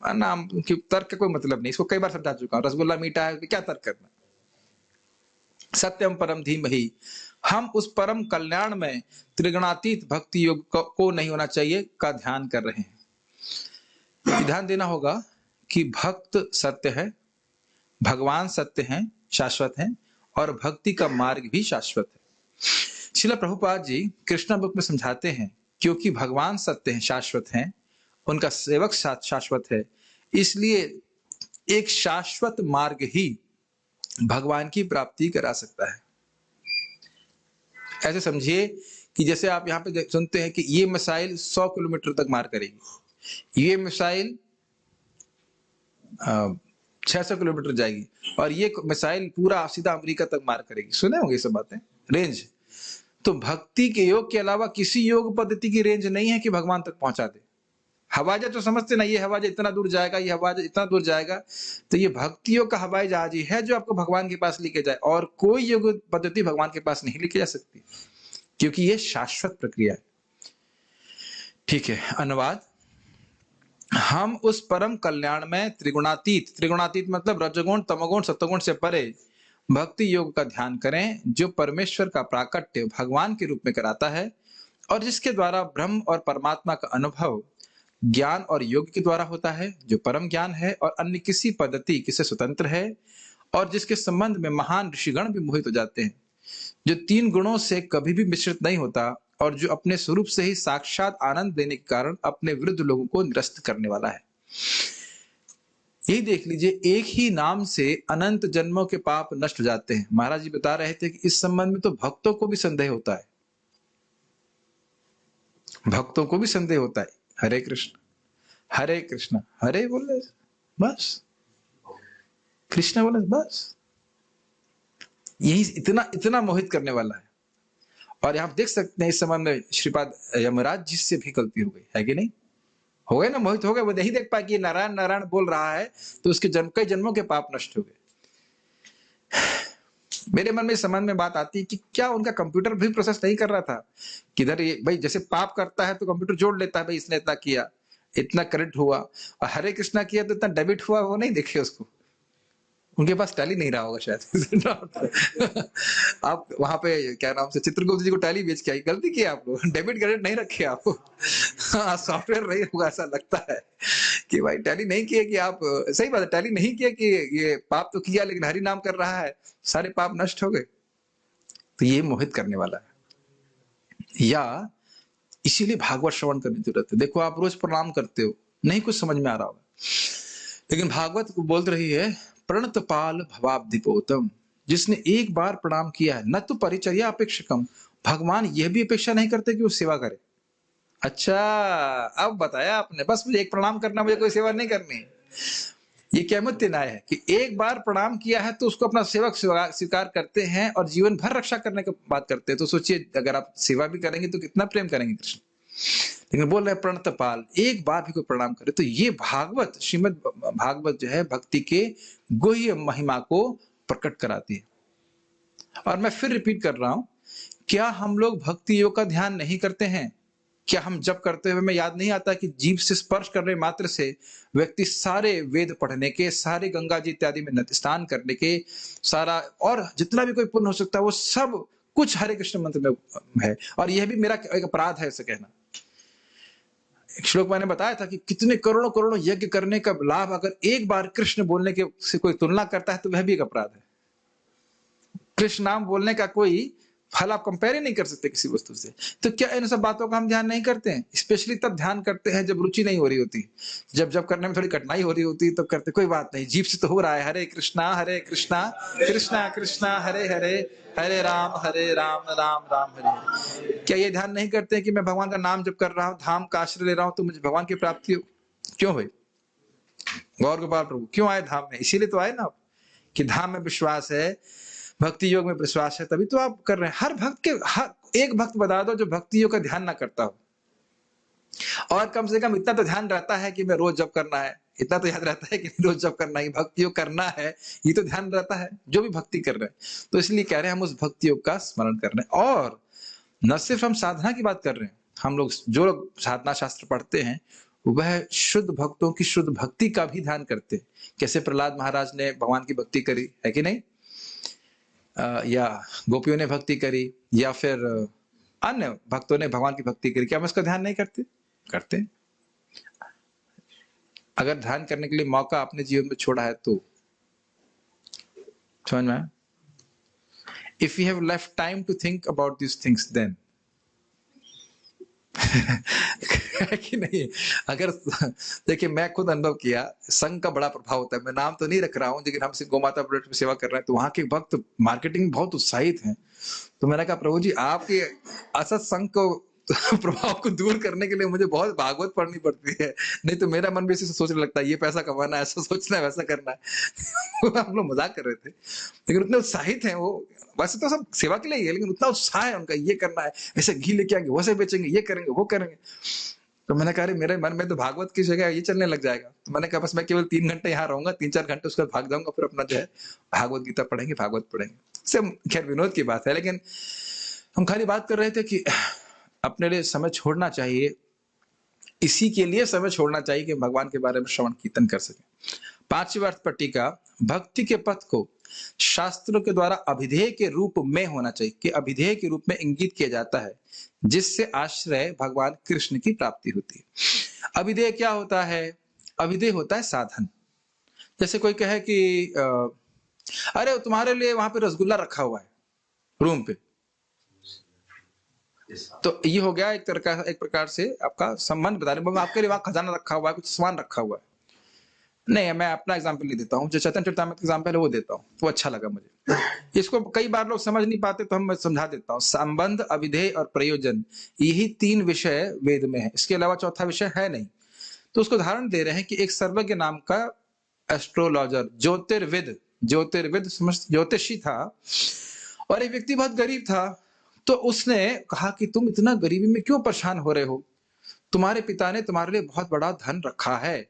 ना, उनकी तर्क का कोई मतलब नहीं। इसको कई बार समझा चुका हूँ, रसगुल्ला मीठा है क्या तर्क करना। सत्यम परम धीमहि, हम उस परम कल्याण में त्रिगुणातीत भक्ति योग को नहीं होना चाहिए का ध्यान कर रहे हैं। ध्यान देना होगा कि भक्त सत्य है, भगवान सत्य हैं, शाश्वत हैं, और भक्ति का मार्ग भी शाश्वत है। श्रील प्रभुपाद जी कृष्ण बुक में समझाते हैं क्योंकि भगवान सत्य हैं, शाश्वत हैं, उनका सेवक शाश्वत है, इसलिए एक शाश्वत मार्ग ही भगवान की प्राप्ति करा सकता है। ऐसे समझिए कि जैसे आप यहाँ पे सुनते हैं कि ये मिसाइल 100 किलोमीटर तक मार करेगी, ये मिसाइल 600 किलोमीटर जाएगी, और ये मिसाइल पूरा सीधा अमेरिका तक मार करेगी। सुने होंगे ये सब बातें, रेंज। तो भक्ति के योग के अलावा किसी योग पद्धति की रेंज नहीं है कि भगवान तक पहुंचा दे। हवाई जहाज तो समझते ना, ये हवाई जहाज इतना दूर जाएगा, ये हवाई जहाज इतना दूर जाएगा, तो ये भक्ति योग का हवाई जहाज ही है जो आपको भगवान के पास लेके जाए, और कोई योग पद्धति भगवान के पास नहीं लेके जा सकती, क्योंकि ये शाश्वत प्रक्रिया है। ठीक है, अनुवाद। हम उस परम कल्याण में त्रिगुणातीत मतलब रजगुण तमोगुण सत्वगुण से परे भक्ति योग का ध्यान करें, जो परमेश्वर का प्राकट्य भगवान के रूप में कराता है, और जिसके द्वारा ब्रह्म और परमात्मा का अनुभव ज्ञान और योग के द्वारा होता है, जो परम ज्ञान है और अन्य किसी पद्धति से स्वतंत्र है, और जिसके संबंध में महान ऋषिगण भी मोहित हो जाते हैं, जो 3 गुणों से कभी भी मिश्रित नहीं होता, और जो अपने स्वरूप से ही साक्षात आनंद देने के कारण अपने विरुद्ध लोगों को निरस्त करने वाला है। यही देख लीजिए, एक ही नाम से अनंत जन्मों के पाप नष्ट हो जाते हैं। महाराज जी बता रहे थे कि इस संबंध में तो भक्तों को भी संदेह होता है भक्तों को भी संदेह होता है, हरे कृष्ण हरे बोले बस, कृष्ण बोले बस, यही इतना इतना मोहित करने वाला है। और आप देख सकते हैं इस समय में श्रीपाद यमराज जी से भी गलती हो गई है कि नहीं, हो गए ना, मोहित हो गए, वो नहीं देख पाए कि नारायण नारायण बोल रहा है, तो उसके जन्म कई जन्मों के पाप नष्ट हो गए। मेरे मन में समझ में बात आती है कि क्या उनका कंप्यूटर भी प्रोसेस नहीं कर रहा था, किधर ये भाई जैसे पाप करता है तो कंप्यूटर जोड़ लेता है, भाई इसने इतना किया, इतना क्रेडिट हुआ, और हरे कृष्णा किया तो इतना डेबिट हुआ, वो नहीं देखे उसको, उनके पास टैली नहीं रहा होगा शायद। आप वहां पे क्या नाम से चित्रगुप्त जी को टैली बेच के आई, गलती की आप लोग, डेबिट क्रेडिट नहीं रखे आप। हाँ, सॉफ्टवेयर नहीं होगा ऐसा लगता है कि भाई टैली नहीं किया कि आप, सही बात है, टैली नहीं किया कि ये पाप तो किया लेकिन हरि नाम कर रहा है, सारे पाप नष्ट हो गए। तो ये मोहित करने वाला है। या इसीलिए भागवत श्रवण करने की जरूरत है। देखो आप रोज प्रणाम करते हो, नहीं कुछ समझ में आ रहा होगा, लेकिन भागवत को बोल रही है प्रणत पाल भवाब्धिपोतम, जिसने एक बार प्रणाम किया है, न तो परिचर्या अपेक्षकम, भगवान यह भी अपेक्षा नहीं करते कि वो सेवा करे। अच्छा, अब बताया आपने, बस मुझे एक प्रणाम करना, मुझे कोई सेवा नहीं करनी। ये कीमत न्याय है कि एक बार प्रणाम किया है तो उसको अपना सेवक स्वीकार करते हैं और जीवन भर रक्षा करने की बात करते हैं। तो सोचिए अगर आप सेवा भी करेंगे तो कितना प्रेम करेंगे कृष्ण। लेकिन बोल रहे प्रणतपाल, एक बार भी कोई प्रणाम करे, तो ये भागवत, श्रीमद भागवत जो है भक्ति के गुह्य महिमा को प्रकट कराती है। और मैं फिर रिपीट कर रहा हूं, क्या हम लोग भक्ति योग का ध्यान नहीं करते हैं? क्या हम जब करते हुए हमें याद नहीं आता कि जीभ से स्पर्श करने मात्र से व्यक्ति सारे वेद पढ़ने के, सारे गंगा जी इत्यादि में स्नान करने के, सारा और जितना भी कोई पुण्य हो सकता है वो सब कुछ हरे कृष्ण मंत्र में है। और यह भी मेरा एक अपराध है ऐसे कहना। एक श्लोक मैंने बताया था कि कितने करोड़ों करोड़ों यज्ञ करने का लाभ अगर एक बार कृष्ण बोलने के से कोई तुलना करता है तो वह भी एक अपराध है। कृष्ण नाम बोलने का कोई फल आप कंपेयर ही नहीं कर सकते किसी वस्तु से। तो क्या इन सब बातों का हम ध्यान नहीं करते हैं? स्पेशली तब ध्यान करते हैं जब रुचि नहीं हो रही होती, जब करने में थोड़ी कठिनाई हो रही होती तो करते, कोई बात नहीं, जीभ से तो हो रहा है हरे कृष्णा कृष्णा कृष्णा हरे हरे, हरे राम राम राम हरे हरे। क्या ये ध्यान नहीं करते हैं कि मैं भगवान का नाम जब कर रहा हूँ, धाम का आश्रय ले रहा हूँ, तो मुझे भगवान की प्राप्ति हो? क्यों भाई गौर गोपाल प्रभु क्यों आए धाम में? इसीलिए तो आए ना आप, कि धाम में विश्वास है, भक्ति योग में विश्वास है, तभी तो आप कर रहे हैं। हर भक्त के, हर एक भक्त बता दो जो भक्ति योग का ध्यान ना करता हो, और कम से कम इतना तो ध्यान रहता है कि मैं रोज जप करना है, इतना तो याद रहता है कि रोज जप करना है, भक्ति योग करना है, ये तो ध्यान रहता है जो भी भक्ति कर रहे हैं। तो इसलिए कह रहे हैं हम उस भक्ति योग का स्मरण कर रहे हैं। और न सिर्फ हम साधना की बात कर रहे हैं, हम लोग जो लोग साधना शास्त्र पढ़ते हैं वह शुद्ध भक्तों की शुद्ध भक्ति का भी ध्यान करते हैं। कैसे प्रहलाद महाराज ने भगवान की भक्ति करी है कि नहीं, या गोपियों ने भक्ति करी, या फिर अन्य भक्तों ने भगवान की भक्ति करी, क्या हम इसका ध्यान नहीं करते? करते हैं। अगर ध्यान करने के लिए मौका अपने जीवन में छोड़ा है तो समझ में, if you have left time to think about this things then कि नहीं। अगर देखिए मैं खुद अनुभव किया, संघ का बड़ा प्रभाव होता है। मैं नाम तो नहीं रख रहा हूं, लेकिन हम गौ माता प्रोजेक्ट में सेवा कर रहे हैं, तो वहां के भक्त मार्केटिंग बहुत उत्साहित हैं। तो मैंने कहा प्रभु जी आपके असत संघ को प्रभाव को दूर करने के लिए मुझे बहुत भागवत पढ़नी पड़ती है, नहीं तो मेरा मन भी इसी से सोचने लगता है ये पैसा कमाना है, ऐसा सोचना है, वैसा करना है। हम लोग मजाक कर रहे थे, लेकिन उतने उत्साहित हैं वो। वैसे तो सब सेवा के लिए ही है, लेकिन उतना उत्साह है उनका, ये करना है, ऐसे घी लेके आएंगे, वैसे बेचेंगे, ये करेंगे, वो करेंगे। तो मैंने कहा मेरे मन में तो भागवत की जगह ये चलने लग जाएगा। तो मैंने कहा बस मैं केवल 3 घंटे यहाँ रहूंगा, 3-4 घंटे उसके बाद भाग जाऊंगा, फिर अपना जो है भागवत गीता पढ़ेंगे, भागवत पढ़ेंगे। सब खैर विनोद की बात है, लेकिन हम खाली बात कर रहे थे कि अपने लिए समय छोड़ना चाहिए, इसी के लिए समय छोड़ना चाहिए कि भगवान के बारे में श्रवण कीर्तन कर सके। 5वीं अर्थ पट्टिका, भक्ति के पथ को शास्त्रों के द्वारा अभिधेय के रूप में होना चाहिए, कि अभिधेय के रूप में इंगित किया जाता है, जिससे आश्रय भगवान कृष्ण की प्राप्ति होती है। अभिधेय क्या होता है? अभिधेय होता है साधन। जैसे कोई कहे कि अरे तुम्हारे लिए वहां पे रसगुल्ला रखा हुआ है रूम पे, तो ये हो गया एक प्रकार से आपका संबंध बता रहे, आपके लिए वहां खजाना रखा हुआ है, कुछ सामान रखा हुआ है। नहीं, मैं अपना एग्जांपल नहीं देता हूँ, जो चैतन्य चरितामृत एग्जांपल है वो देता हूँ, तो अच्छा लगा मुझे। इसको कई बार लोग समझ नहीं पाते, तो हम मैं समझा देता हूँ। संबंध, अभिधेय और प्रयोजन, यही 3 विषय वेद में है, इसके अलावा चौथा विषय है नहीं। तो उसको उदाहरण दे रहे हैं कि एक सर्वज्ञ नाम का एस्ट्रोलॉजर, ज्योतिर्विद समझ ज्योतिषी था, और एक व्यक्ति बहुत गरीब था। तो उसने कहा कि तुम इतना गरीबी में क्यों परेशान हो रहे हो, तुम्हारे पिता ने तुम्हारे लिए बहुत बड़ा धन रखा है,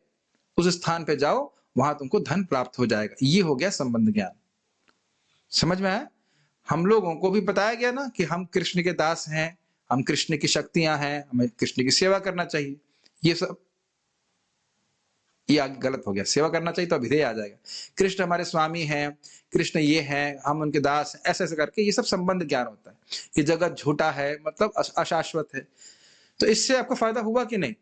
उस स्थान पे जाओ, वहां तुमको धन प्राप्त हो जाएगा। ये हो गया संबंध ज्ञान। समझ में आया? हम लोगों को भी बताया गया ना कि हम कृष्ण के दास हैं, हम कृष्ण की शक्तियां हैं, हमें कृष्ण की सेवा करना चाहिए। ये सब ये आगे गलत हो गया। सेवा करना चाहिए तो अभिधेय आ जाएगा। कृष्ण हमारे स्वामी हैं, कृष्ण ये हैं, हम उनके दास हैं, ऐसे ऐसे करके ये सब संबंध ज्ञान होता है। ये जगत झूठा है, मतलब अशाश्वत है। तो इससे आपको फायदा हुआ कि नहीं?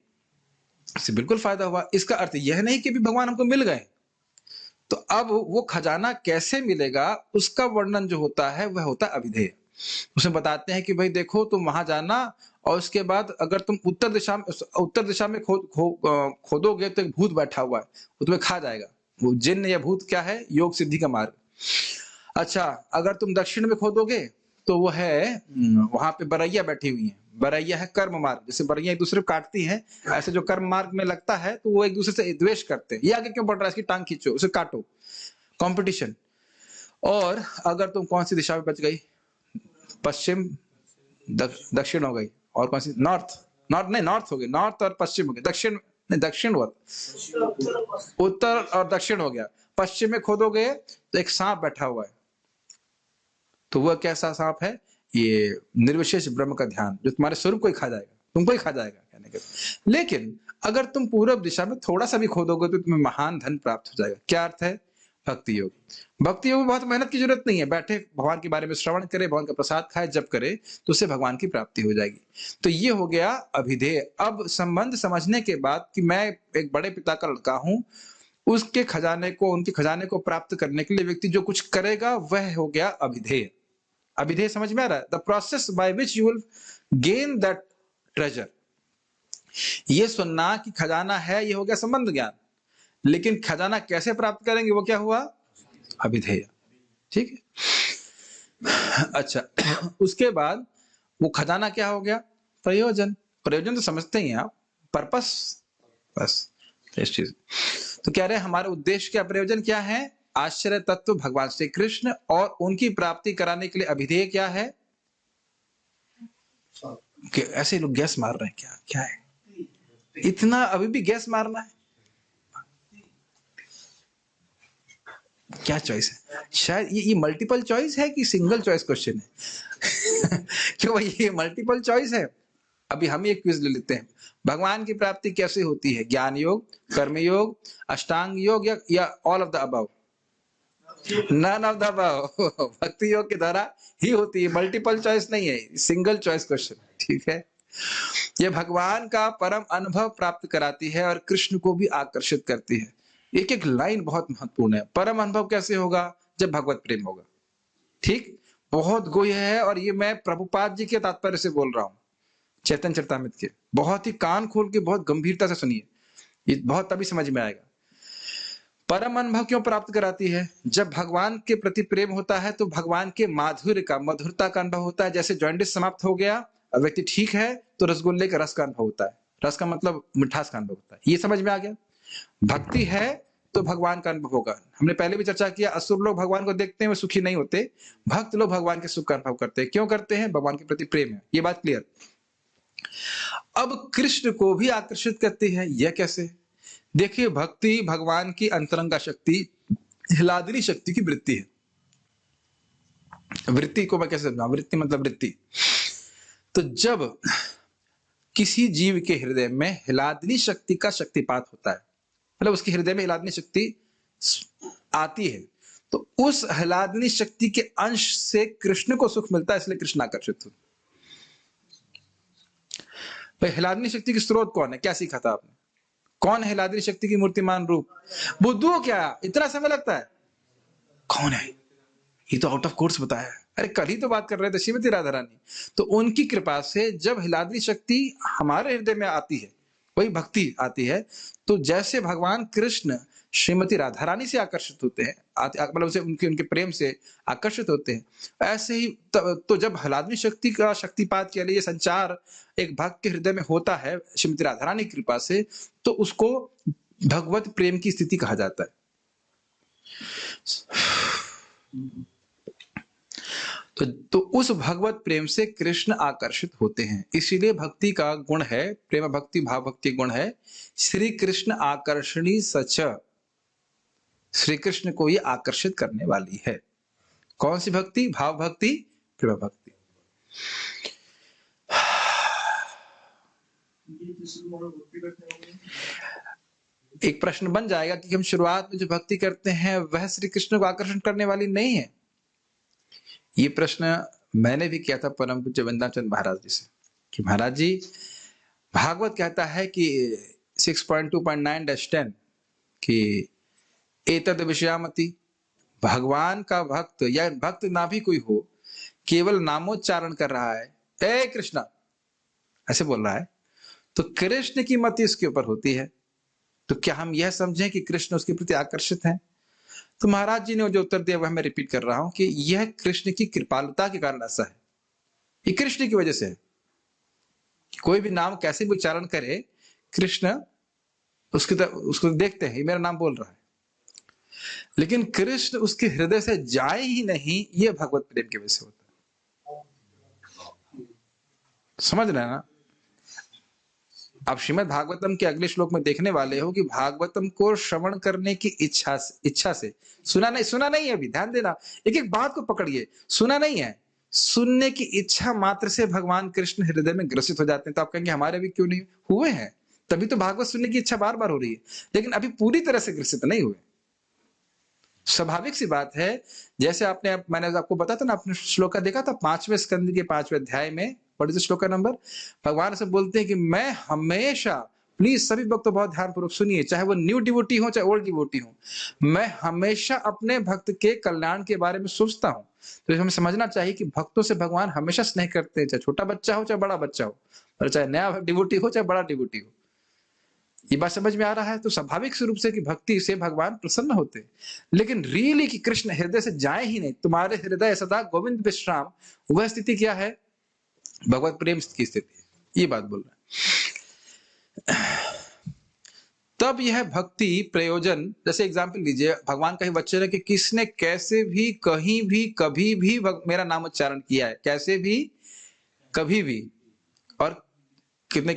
इससे बिल्कुल फायदा हुआ। इसका अर्थ यह नहीं कि भी भगवान हमको मिल गए, तो अब वो खजाना कैसे मिलेगा उसका वर्णन जो होता है वह होता है अभिधेय। उसमें बताते हैं कि भाई देखो, तुम वहां जाना, और उसके बाद अगर तुम उत्तर दिशा में खोदोगे तो एक भूत बैठा हुआ है, वो तुम्हें खा जाएगा। वो जिन्न या भूत क्या है? योग सिद्धि का मार्ग। अच्छा, अगर तुम दक्षिण में खोदोगे तो वो है वहां पे बरैया बैठी हुई है। बरैया है कर्म मार्ग, जैसे बरैया एक दूसरे को काटती है, ऐसे जो कर्म मार्ग में लगता है तो वो एक दूसरे से द्वेष करते हैं, ये आगे क्यों बढ़ रहा है, इसकी टांग खींचो, उसे काटो, कंपटीशन। और अगर तुम कौन सी दिशा में बच गई? पश्चिम, दक्षिण हो गई, और कौन सी? नॉर्थ। नॉर्थ नहीं, नॉर्थ हो गई, नॉर्थ और पश्चिम हो गया। दक्षिण नहीं, दक्षिण हुआ, उत्तर और दक्षिण हो गया। पश्चिम में खोदोगे तो एक सांप बैठा हुआ है, तो वह कैसा सांप है? ये निर्विशेष ब्रह्म का ध्यान, जो तुम्हारे स्वरूप को ही खा जाएगा, तुमको ही खा जाएगा कहने के। लेकिन अगर तुम पूर्व दिशा में थोड़ा सा भी खोदोगे तो तुम्हें महान धन प्राप्त हो जाएगा। क्या अर्थ है? भक्ति योग। भक्ति योग में बहुत मेहनत की जरूरत नहीं है, बैठे भगवान के बारे में श्रवण करे, भगवान का प्रसाद खाए, जप करे, तो उससे भगवान की प्राप्ति हो जाएगी। तो ये हो गया अभिधेय। अब संबंध समझने के बाद कि मैं एक बड़े पिता का लड़का हूं, उसके खजाने को, उनके खजाने को प्राप्त करने के लिए व्यक्ति जो कुछ करेगा वह हो गया अभिधेय। अभिधेय समझ में आ रहा है? The process by which you will gain that treasure. ये सुनना कि खजाना है, ये हो गया संबंध ज्ञान। लेकिन खजाना कैसे प्राप्त करेंगे, वो क्या हुआ? अभिधेय। ठीक है। अच्छा, उसके बाद वो खजाना क्या हो गया? प्रयोजन। प्रयोजन तो समझते ही हैं आप, पर्पस, बस इस चीज। तो कह रहे हैं हमारे उद्देश्य क्या, प्रयोजन क्या है? आश्चर्य तत्व भगवान श्री कृष्ण, और उनकी प्राप्ति कराने के लिए अभिधेय क्या है? कि ऐसे लोग गैस मार रहे हैं, क्या क्या है इतना अभी भी गैस मारना है? क्या चॉइस है? शायद ये मल्टीपल चॉइस है कि सिंगल चॉइस क्वेश्चन है? क्यों भाई, ये मल्टीपल चॉइस है। अभी हम एक क्विज ले लेते हैं। भगवान की प्राप्ति कैसे होती है? ज्ञान योग, कर्म योग, अष्टांग योग, या all of the above? None of the above. भक्ति योग के द्वारा ही होती है, मल्टीपल चॉइस नहीं है, सिंगल चॉइस क्वेश्चन। ठीक है। ये भगवान का परम अनुभव प्राप्त कराती है और कृष्ण को भी आकर्षित करती है। एक एक लाइन बहुत महत्वपूर्ण है। परम अनुभव कैसे होगा? जब भगवत प्रेम होगा। ठीक, बहुत गोह्य है, और ये मैं प्रभुपाद जी के तात्पर्य से बोल रहा हूं, चैतन्य चरितामृत के। बहुत ही कान खोल के बहुत गंभीरता से सुनिए, ये बहुत तभी समझ में आएगा। परम अनुभव क्यों प्राप्त कराती है? जब भगवान के प्रति प्रेम होता है तो भगवान के माधुर्य का, मधुरता का अनुभव होता है। जैसे जॉन्डिस समाप्त हो गया, व्यक्ति ठीक है, तो रसगुल्ले का रस का अनुभव होता है। रस का मतलब मिठास का अनुभव होता है। ये समझ में आ गया? भक्ति है तो भगवान का अनुभव होगा। हमने पहले भी चर्चा किया, असुर लोग भगवान को देखते हैं वो सुखी नहीं होते, भक्त लोग भगवान के सुख का अनुभव करते हैं। क्यों करते हैं? भगवान के प्रति प्रेम है। ये बात क्लियर। अब कृष्ण को भी आकर्षित करती है, यह कैसे? देखिए, भक्ति भगवान की अंतरंगा शक्ति, हिलादरी शक्ति की वृत्ति है। वृत्ति को मैं कैसे समझाऊं? वृत्ति मतलब वृत्ति। तो जब किसी जीव के हृदय में हिलादनी शक्ति का शक्तिपात होता है, मतलब उसके हृदय में हिलादनी शक्ति आती है, तो उस हिलादनी शक्ति के अंश से कृष्ण को सुख मिलता है, इसलिए कृष्ण आकर्षित होते। भाई, हिलादनी शक्ति की स्रोत कौन है? क्या सीखा था आपने? कौन है हिलादनी शक्ति की मूर्तिमान रूप? बुद्धू। क्या इतना समय लगता है? कौन है? ये तो आउट ऑफ कोर्स बताया है। अरे कल ही तो बात कर रहे थे श्रीमती राधा रानी। तो उनकी कृपा से जब हिलादनी शक्ति हमारे हृदय में आती है, वही भक्ति आती है, तो जैसे भगवान कृष्ण श्रीमती राधा रानी से आकर्षित होते हैं, मतलब उनसे उनके उनके प्रेम से आकर्षित होते हैं। ऐसे ही तो जब हलादवी शक्ति का शक्तिपात के लिए संचार एक भक्त के हृदय में होता है श्रीमती राधा रानी की कृपा से, तो उसको भगवत प्रेम की स्थिति कहा जाता है। तो उस भगवत प्रेम से कृष्ण आकर्षित होते हैं। इसीलिए भक्ति का गुण है, प्रेम भक्ति भाव भक्ति गुण है, श्री कृष्ण आकर्षणी सच, श्री कृष्ण को ये आकर्षित करने वाली है। कौन सी भक्ति? भाव भक्ति, प्रेम भक्ति। एक प्रश्न बन जाएगा कि हम शुरुआत में जो भक्ति करते हैं वह श्री कृष्ण को आकर्षण करने वाली नहीं है। ये प्रश्न मैंने भी किया था परम पूज्य वृंदावन महाराज जी से कि महाराज जी, भागवत कहता है कि 6.2.9-10 कि एतद विषयामति, भगवान का भक्त या भक्त ना भी कोई हो, केवल नामोच्चारण कर रहा है, हे कृष्णा ऐसे बोल रहा है, तो कृष्ण की मति उसके ऊपर होती है। तो क्या हम यह समझें कि कृष्ण उसके प्रति आकर्षित हैं? तो महाराज जी ने जो उत्तर दिया वह मैं रिपीट कर रहा हूं कि यह कृष्ण की कृपालुता के कारण ऐसा है, ये कृष्ण की वजह से है। कोई भी नाम कैसे भी उच्चारण करे, कृष्ण उसको देखते हैं, ये मेरा नाम बोल रहा है, लेकिन कृष्ण उसके हृदय से जाए ही नहीं, ये भगवत प्रेम की वजह से होता है। समझ रहे हैं ना? आप श्रीमद् भागवतम के अगले श्लोक में देखने वाले हो कि भागवतम को श्रवण करने की इच्छा से, सुना नहीं है, अभी ध्यान देना, एक एक बात को पकड़िए, सुना नहीं है, सुनने की इच्छा मात्र से भगवान कृष्ण हृदय में ग्रसित हो जाते हैं। तो आप कहेंगे हमारे भी क्यों नहीं हुए हैं? तभी तो भागवत सुनने की इच्छा बार बार हो रही है, लेकिन अभी पूरी तरह से ग्रसित नहीं हुए। स्वाभाविक सी बात है। जैसे मैंने आपको बताया था ना, आपने श्लोका देखा था 5वें स्कंद के 5वें अध्याय में, what is the shloka number? भगवान से बोलते हैं कि मैं हमेशा, प्लीज सभी भक्त तो बहुत ध्यानपूर्वक सुनिए, चाहे वो न्यू डिवोटी हो चाहे ओल्ड डिवोटी हो, मैं हमेशा अपने भक्त के कल्याण के बारे में सोचता हूं। तो हमें समझना चाहिए कि भक्तों से भगवान हमेशा स्नेह करते हैं, चाहे छोटा बच्चा हो चाहे बड़ा बच्चा हो, और चाहे नया डिवोटी हो चाहे बड़ा डिवोटी हो। ये बात समझ में आ रहा है? तो स्वाभाविक रूप से कि भक्ति से भगवान प्रसन्न होते हैं, लेकिन रियली कि कृष्ण हृदय से जाए ही नहीं, तुम्हारे हृदय सदा गोविंद विश्राम, वह स्थिति क्या है? भगवत प्रेम की स्थिति है, ये बात बोल रहा है। तब यह भक्ति प्रयोजन, जैसे एग्जाम्पल लीजिए, भगवान का ही वचन है कि किसने कैसे भी कहीं भी कभी भी मेरा नाम उच्चारण किया है, कैसे भी कभी भी, और कितने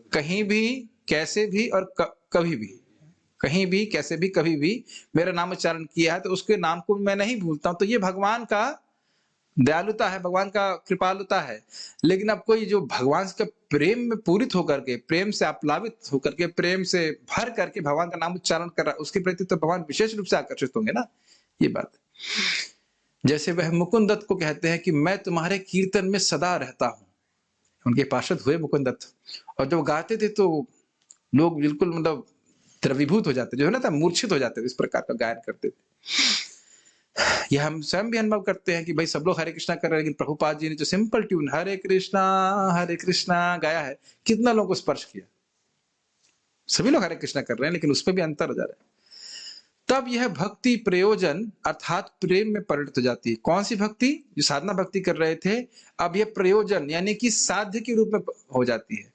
कहीं भी कैसे भी और कभी भी, कहीं भी कैसे भी कभी भी मेरा नाम उच्चारण किया है, तो उसके नाम को मैं नहीं भूलता हूं। तो ये भगवान का दयालुता है, भगवान का कृपालुता है। लेकिन अब कोई जो भगवान के प्रेम में पूरित होकर के, प्रेम से आप्लावित होकर के, प्रेम से भर करके भगवान का नाम उच्चारण कर रहा है, उसके प्रति तो भगवान विशेष रूप से आकर्षित होंगे ना, ये बात। जैसे वह मुकुंद दत्त को कहते हैं कि मैं तुम्हारे कीर्तन में सदा रहता हूं, उनके पार्षद हुए मुकुंद दत्त, और जब गाते थे तो लोग बिल्कुल मतलब द्रवीभूत हो जाते, जो है ना, मूर्छित हो जाते थे, इस प्रकार का गायन करते थे। यह हम स्वयं भी अनुभव करते हैं कि भाई सब लोग हरे कृष्णा कर रहे हैं, लेकिन प्रभुपाद जी ने जो सिंपल ट्यून हरे कृष्णा गाया है, कितना लोगों को स्पर्श किया। सभी लोग हरे कृष्णा कर रहे हैं, लेकिन उसमें भी अंतर हो जा रहा है। तब यह भक्ति प्रयोजन अर्थात प्रेम में परिणत हो जाती है। कौन सी भक्ति? जो साधना भक्ति कर रहे थे, अब यह प्रयोजन यानी कि साध्य के रूप में हो जाती है,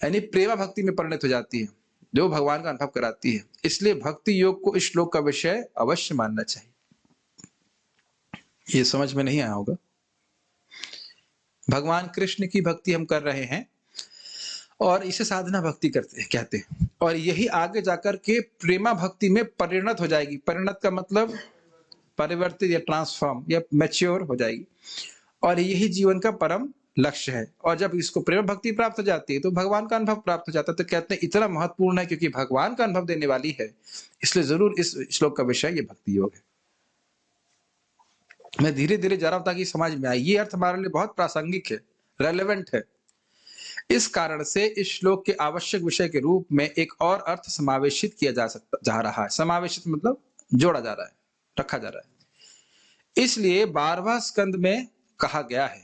यानी प्रेमा भक्ति में परिणत हो जाती है, जो भगवान का अनुभव कराती है। इसलिए भक्ति योग को इस श्लोक का विषय अवश्य मानना चाहिए। ये समझ में नहीं आया होगा। भगवान कृष्ण की भक्ति हम कर रहे हैं और इसे साधना भक्ति कहते हैं, और यही आगे जाकर के प्रेमा भक्ति में परिणत हो जाएगी। परिणत का मतलब परिवर्तित या ट्रांसफॉर्म या मैच्योर हो जाएगी, और यही जीवन का परम लक्ष्य है। और जब इसको प्रेम भक्ति प्राप्त हो जाती है तो भगवान का अनुभव प्राप्त हो जाता है। तो कहते हैं इतना महत्वपूर्ण है क्योंकि भगवान का अनुभव देने वाली है, इसलिए जरूर इस श्लोक का विषय ये भक्ति योग है। मैं धीरे धीरे जा रहा हूं ताकि समझ में आए। ये अर्थ हमारे लिए बहुत प्रासंगिक है, रेलेवेंट है। इस कारण से इस श्लोक के आवश्यक विषय के रूप में एक और अर्थ समावेशित किया जा रहा है। समावेशित मतलब जोड़ा जा रहा है, रखा जा रहा है। इसलिए 12वां स्कंद में कहा गया है,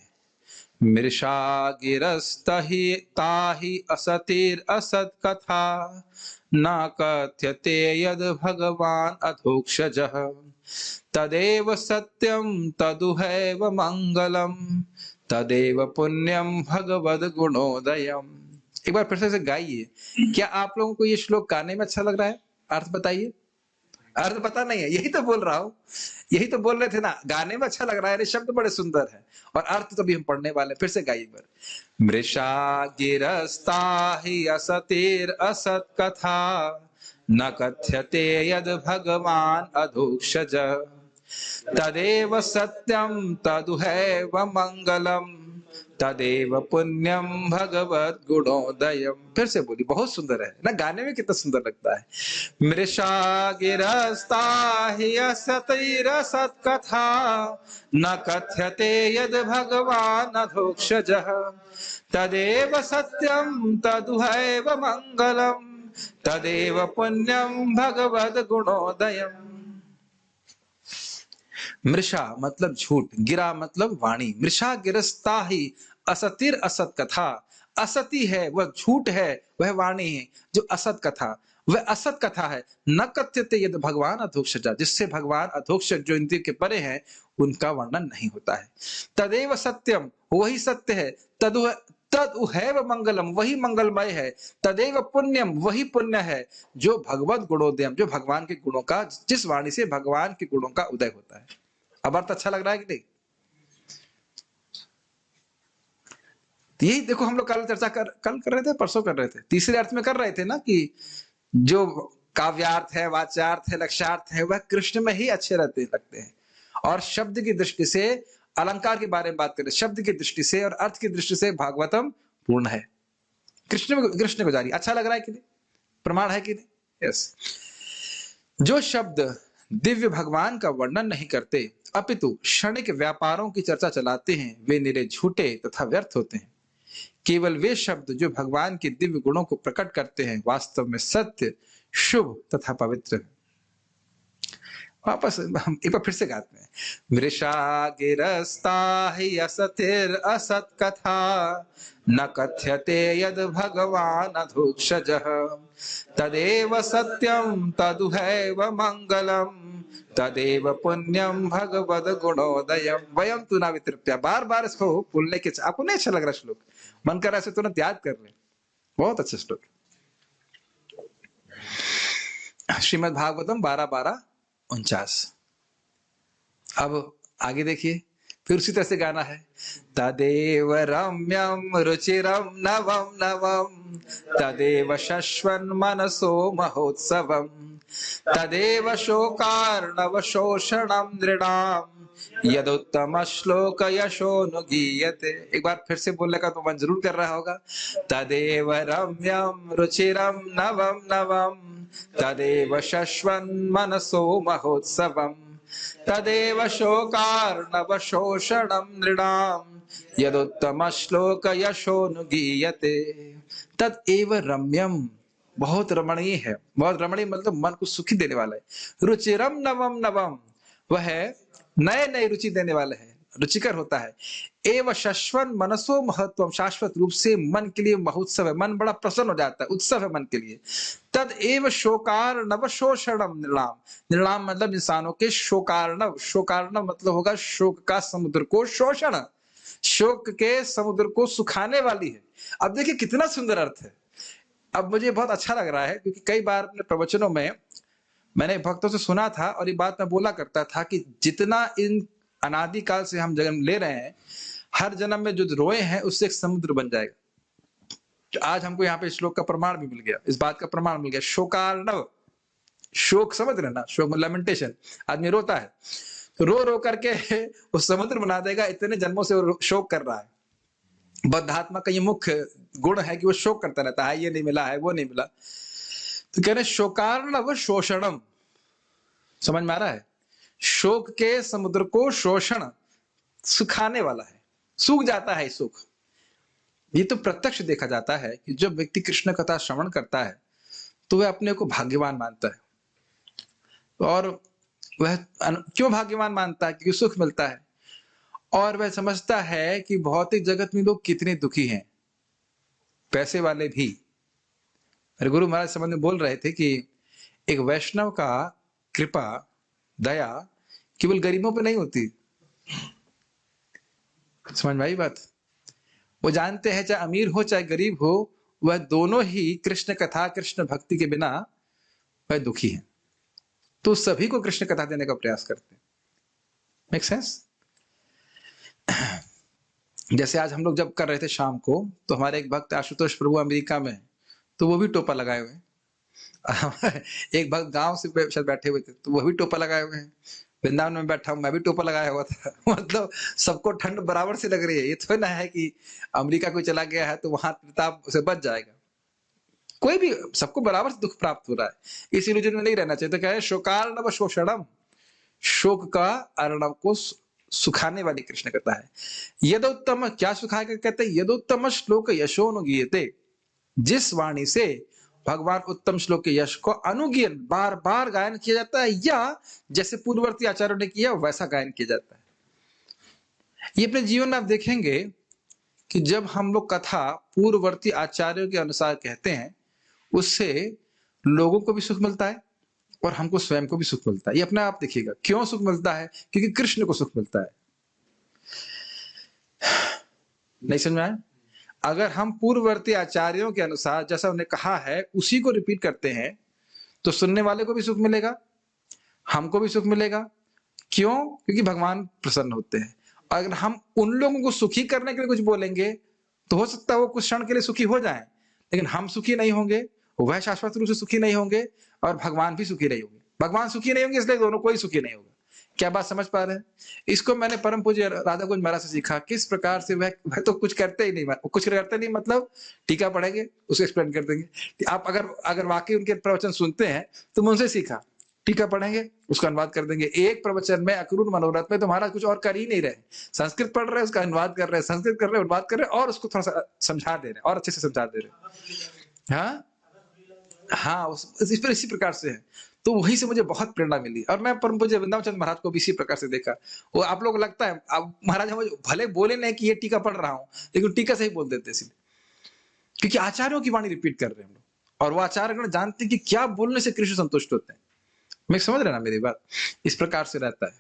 मृषा गिरस्तहि ताहि असतिर असत कथा न कथ्यते यद भगवान अधोक्षजः तदेव सत्यम तदुहैव मंगलम तदेव पुण्यम भगवद गुणोदयम। एक बार फिर से गाइए। क्या आप लोगों को ये श्लोक गाने में अच्छा लग रहा है? अर्थ बताइए। अर्थ पता नहीं है, यही तो बोल रहा हूं, यही तो बोल रहे थे ना, गाने में अच्छा लग रहा है, ये शब्द बड़े सुंदर है और अर्थ तो भी हम पढ़ने वाले। फिर से गाइए एक बार। मृषा गिरस्ता ही असतेर असत कथा न कथ्यते यद भगवान अधोक्षज तदेव सत्यम तदुहैव मंगलम तदेव पुण्यम भगवत गुणोदयम। फिर से बोली, बहुत सुंदर है ना, गाने में कितना सुंदर लगता है। मृषा गिरस्ता हि असतैरसत् कथा न कथ्यते यद भगवान अधोक्षजः तदेव सत्यम तदुहैव मंगलम तदेव पुण्यम भगवद गुणोदयम। मृषा मतलब झूठ, गिरा मतलब वाणी। मृषा गिरस्ता ही असतिर असत कथा, असती है वह झूठ है, वह वाणी है जो असत कथा, वह असत कथा है। न कथ्यते यद भगवान अधोक्षजा, जिससे भगवान अधोक्षज जो इंद्रिय के परे हैं उनका वर्णन नहीं होता है। तदेव सत्यम, वही सत्य है। तदुहैव मंगलम, वही मंगलमय है। तदेव पुण्यम, वही पुण्य है जो भगवत गुणोदयम, जो भगवान के गुणों का, जिस वाणी से भगवान के गुणों का उदय होता है। अब अर्थ अच्छा लग रहा है कि नहीं? यही देखो, हम लोग कल चर्चा कल कर रहे थे, परसों कर रहे थे, तीसरे अर्थ में कर रहे थे ना, कि जो काव्यार्थ है, वाच्यार्थ है, लक्ष्यार्थ है, वह कृष्ण में ही अच्छे लगते हैं। और शब्द की दृष्टि से, अलंकार के बारे में बात करें, शब्द की दृष्टि से और अर्थ की दृष्टि से भागवतम पूर्ण है। कृष्ण को जारी अच्छा लग रहा है कि नहीं? प्रमाण है कि नहीं? यस। जो शब्द दिव्य भगवान का वर्णन नहीं करते अपितु क्षणिक व्यापारों की चर्चा चलाते हैं, वे निरे झूठे तथा व्यर्थ होते हैं। केवल वे शब्द जो भगवान के दिव्य गुणों को प्रकट करते हैं वास्तव में सत्य, शुभ तथा पवित्र है। वापस हम एक बार फिर से गाते हैं। मृषा गिरस्ता हि असतिर असत कथा न कथ्यते यद भगवान अधोक्षजः तदेव सत्यम तदुहैव मंगलम तदेव पुण्यम भगवद गुणोदयम। वयम तु न वितृप्या। बार बार इसको बोलने के, आपको नहीं अच्छा लग रहा श्लोक? मन कर रहा है तुरंत याद कर ले, बहुत अच्छा श्लोक। श्रीमद् भागवतम 12:12-49। अब आगे देखिए, फिर उसी तरह से गाना है। तदेव रम्यम रुचिरम नवम नवम तदेव शश्वन् मनसो महोत्सवम तदेव शोकार्णव शोषणम नृणाम यदुत्तम श्लोक यशोनुगीयते। एक बार फिर से बोलने का तो मन जरूर कर रहा होगा। तदेव रम्यम रुचिरम नवम नवम तदेव शश्वन् मनसो महोत्सवम तदेव शोकार्णव शोषणम नृणाम यदुत्तम श्लोक यशोनुगीयते। तदेव रम्यम, बहुत रमणीय है, बहुत रमणीय मतलब मन को सुखी देने वाला है। रुचिरम नवम नवम, वह नए नए रुचि देने वाला है, रुचिकर होता है। एवं शश्वन मनसो महत्वम, शाश्वत रूप से मन के लिए महोत्सव है, मन बड़ा प्रसन्न हो जाता है, उत्सव है मन के लिए। तद एव शोकार्णव शोषणम नृणाम, नृणाम मतलब इंसानों के शोकार्णव, शोकार्णव मतलब होगा शोक का समुद्र को शोषण, शोक के समुद्र को सुखाने वाली है। अब देखिए कितना सुंदर अर्थ है। अब मुझे बहुत अच्छा लग रहा है क्योंकि कई बार अपने प्रवचनों में मैंने भक्तों से सुना था और ये बात मैं बोला करता था कि जितना इन अनादिकाल से हम जन्म ले रहे हैं, हर जन्म में जो रोए हैं उससे एक समुद्र बन जाएगा। तो आज हमको यहाँ पे श्लोक का प्रमाण भी मिल गया, इस बात का प्रमाण मिल गया। शोकार्णव, शोक समझ रहे ना, शोक लेमेंटेशन, आदमी रोता है तो रो रो करके वो समुद्र बना देगा, इतने जन्मों से वो शोक कर रहा है। बद्धात्मा का ये मुख्य गुण है कि वो शोक करता रहता है, ये नहीं मिला है, वो नहीं मिला। तो कह रहे शोकार्णव शोषणम, समझ में आ रहा है? शोक के समुद्र को शोषण, सुखाने वाला है, सूख जाता है सुख। ये तो प्रत्यक्ष देखा जाता है कि जब व्यक्ति कृष्ण कथा श्रवण करता है तो वह अपने को भाग्यवान मानता है। और वह क्यों भाग्यवान मानता है? क्योंकि सुख मिलता है। और वह समझता है कि भौतिक जगत में लोग कितने दुखी हैं, पैसे वाले भी। अरे गुरु महाराज संबंध में बोल रहे थे कि एक वैष्णव का कृपा दया केवल गरीबों पे नहीं होती। समझ में आई बात? वो जानते हैं चाहे अमीर हो चाहे गरीब हो, वह दोनों ही कृष्ण कथा कृष्ण भक्ति के बिना वह दुखी हैं, तो सभी को कृष्ण कथा देने का प्रयास करते हैं। Make sense? जैसे आज हम लोग जब कर रहे थे शाम को, तो हमारे एक भक्त आशुतोष प्रभु अमेरिका में, तो वो भी टोपा लगाए हुए हैं। एक भक्त गांव से शायद बैठे हुए थे, तो वो भी टोपा लगाए हुए हैं। वृंदावन में बैठा हूं, मैं भी टोपा लगाया हुआ था। मतलब सबको ठंड बराबर से लग रही है। ये तो ना है कि अमेरिका कोई चला गया है तो वहां प्रताप से बच जाएगा। कोई भी, सबको बराबर से दुख प्राप्त हो रहा है। इस इल्यूजन में नहीं रहना चाहिए। तो क्या है, शोकार्णव शोषणम, शोक का अर्णव को सुखाने वाली कृष्ण कथा है। यदोत्तम, क्या सुखाएगा? कहते हैं यदोत्तम श्लोक यशोनुगीयते, जिस वाणी से भगवान उत्तम श्लोक के यश को अनुगीयन बार बार गायन किया जाता है, या जैसे पूर्ववर्ती आचार्यों ने किया वैसा गायन किया जाता है। ये अपने जीवन में आप देखेंगे कि जब हम लोग कथा पूर्ववर्ती आचार्यों के अनुसार कहते हैं, उससे लोगों को भी सुख मिलता है और हमको स्वयं को भी सुख मिलता है। ये अपने आप देखिएगा क्यों सुख मिलता है, क्योंकि कृष्ण को सुख मिलता है। नहीं समझ में आया? अगर हम पूर्ववर्ती आचार्यों के अनुसार जैसा उन्हें कहा है उसी को रिपीट करते हैं, तो सुनने वाले को भी सुख मिलेगा, हमको भी सुख मिलेगा। क्यों? क्योंकि भगवान प्रसन्न होते हैं। अगर हम उन लोगों को सुखी करने के लिए कुछ बोलेंगे, तो हो सकता है वो कुछ क्षण के लिए सुखी हो जाएं, लेकिन हम सुखी नहीं होंगे, वह शाश्वत रूप से सुखी नहीं होंगे, और भगवान भी सुखी नहीं होंगे। भगवान सुखी नहीं होंगे, इसलिए दोनों कोई सुखी नहीं होगा। क्या बात समझ पा रहे हैं? इसको मैंने परम पूज्य राधा कुंज महाराज से सीखा। किस प्रकार से वह तो कुछ करते ही नहीं, कुछ करते नहीं मतलब टीका पढ़ेंगे, उसको एक्सप्लेन कर देंगे। आप अगर वाकई उनके प्रवचन सुनते हैं तो मैं उनसे सीखा। टीका पढ़ेंगे, उसका अनुवाद कर देंगे। एक प्रवचन में अक्रूर मनोरथ में तो महाराज कुछ और कर ही नहीं रहे, संस्कृत पढ़ रहे हैं, उसका अनुवाद कर रहे हैं, संस्कृत कर रहे हैं, अनुवाद कर रहे हैं, और उसको थोड़ा सा समझा दे रहे हैं, और अच्छे से समझा दे रहे हैं। हाँ, इसी प्रकार से है। तो वही से मुझे बहुत प्रेरणा मिली, और मैं परम पूज्य वृंदावन चंद्र महाराज को भी इसी प्रकार से देखा। वो आप लोग लगता है अब महाराज हम भले बोले नहीं कि ये टीका पढ़ रहा हूं, लेकिन टीका से ही बोल देते इसलिए, क्योंकि आचार्यों की वाणी रिपीट कर रहे हैं हम लोग, और वो आचार्यगण जानते हैं कि क्या बोलने से कृष्ण संतुष्ट होते हैं। मैं समझ रहे ना मेरी बात? इस प्रकार से रहता है।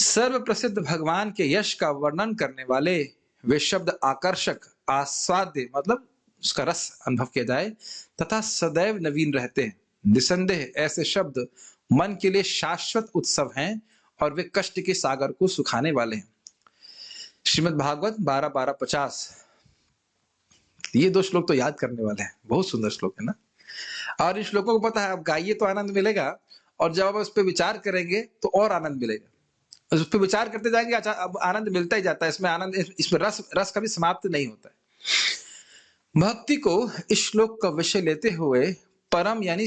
सर्व प्रसिद्ध भगवान के यश का वर्णन करने वाले वे शब्द आकर्षक, आस्वाद्य, मतलब उसका रस अनुभव किया जाए, तथा सदैव नवीन रहते हैं। निसंदेह ऐसे शब्द मन के लिए शाश्वत उत्सव हैं, और वे कष्ट के सागर को सुखाने वाले हैं। श्रीमद् भागवत 12-12-50। ये 2 श्लोक तो याद करने वाले हैं, बहुत सुंदर श्लोक है ना। और इन श्लोकों को पता है, आप गाइए तो आनंद मिलेगा, और जब आप उस पर विचार करेंगे तो और आनंद मिलेगा। उस पर विचार करते जाएंगे, अच्छा अब आनंद मिलता ही जाता है। इसमें आनंद, इसमें रस कभी समाप्त नहीं होता है। भक्ति को इस श्लोक का विषय लेते हुए परम यानी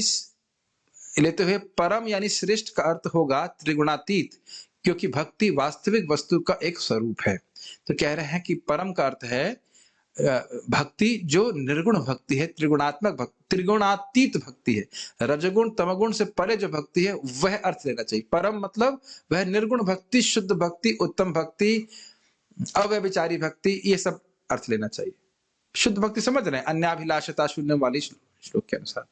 श्रेष्ठ का अर्थ होगा त्रिगुणातीत, क्योंकि भक्ति वास्तविक वस्तु का एक स्वरूप है। तो कह रहे हैं कि परम का अर्थ है भक्ति जो निर्गुण भक्ति है, त्रिगुणातीत भक्ति है। रजगुण तमगुण से परे जो भक्ति है वह अर्थ लेना चाहिए। परम मतलब वह निर्गुण भक्ति, शुद्ध भक्ति, उत्तम भक्ति, अव्यभिचारी भक्ति, ये सब अर्थ लेना चाहिए। शुद्ध भक्ति समझ रहे हैं, अन्याभिलाषता शून्य वाली श्लोक के अनुसार।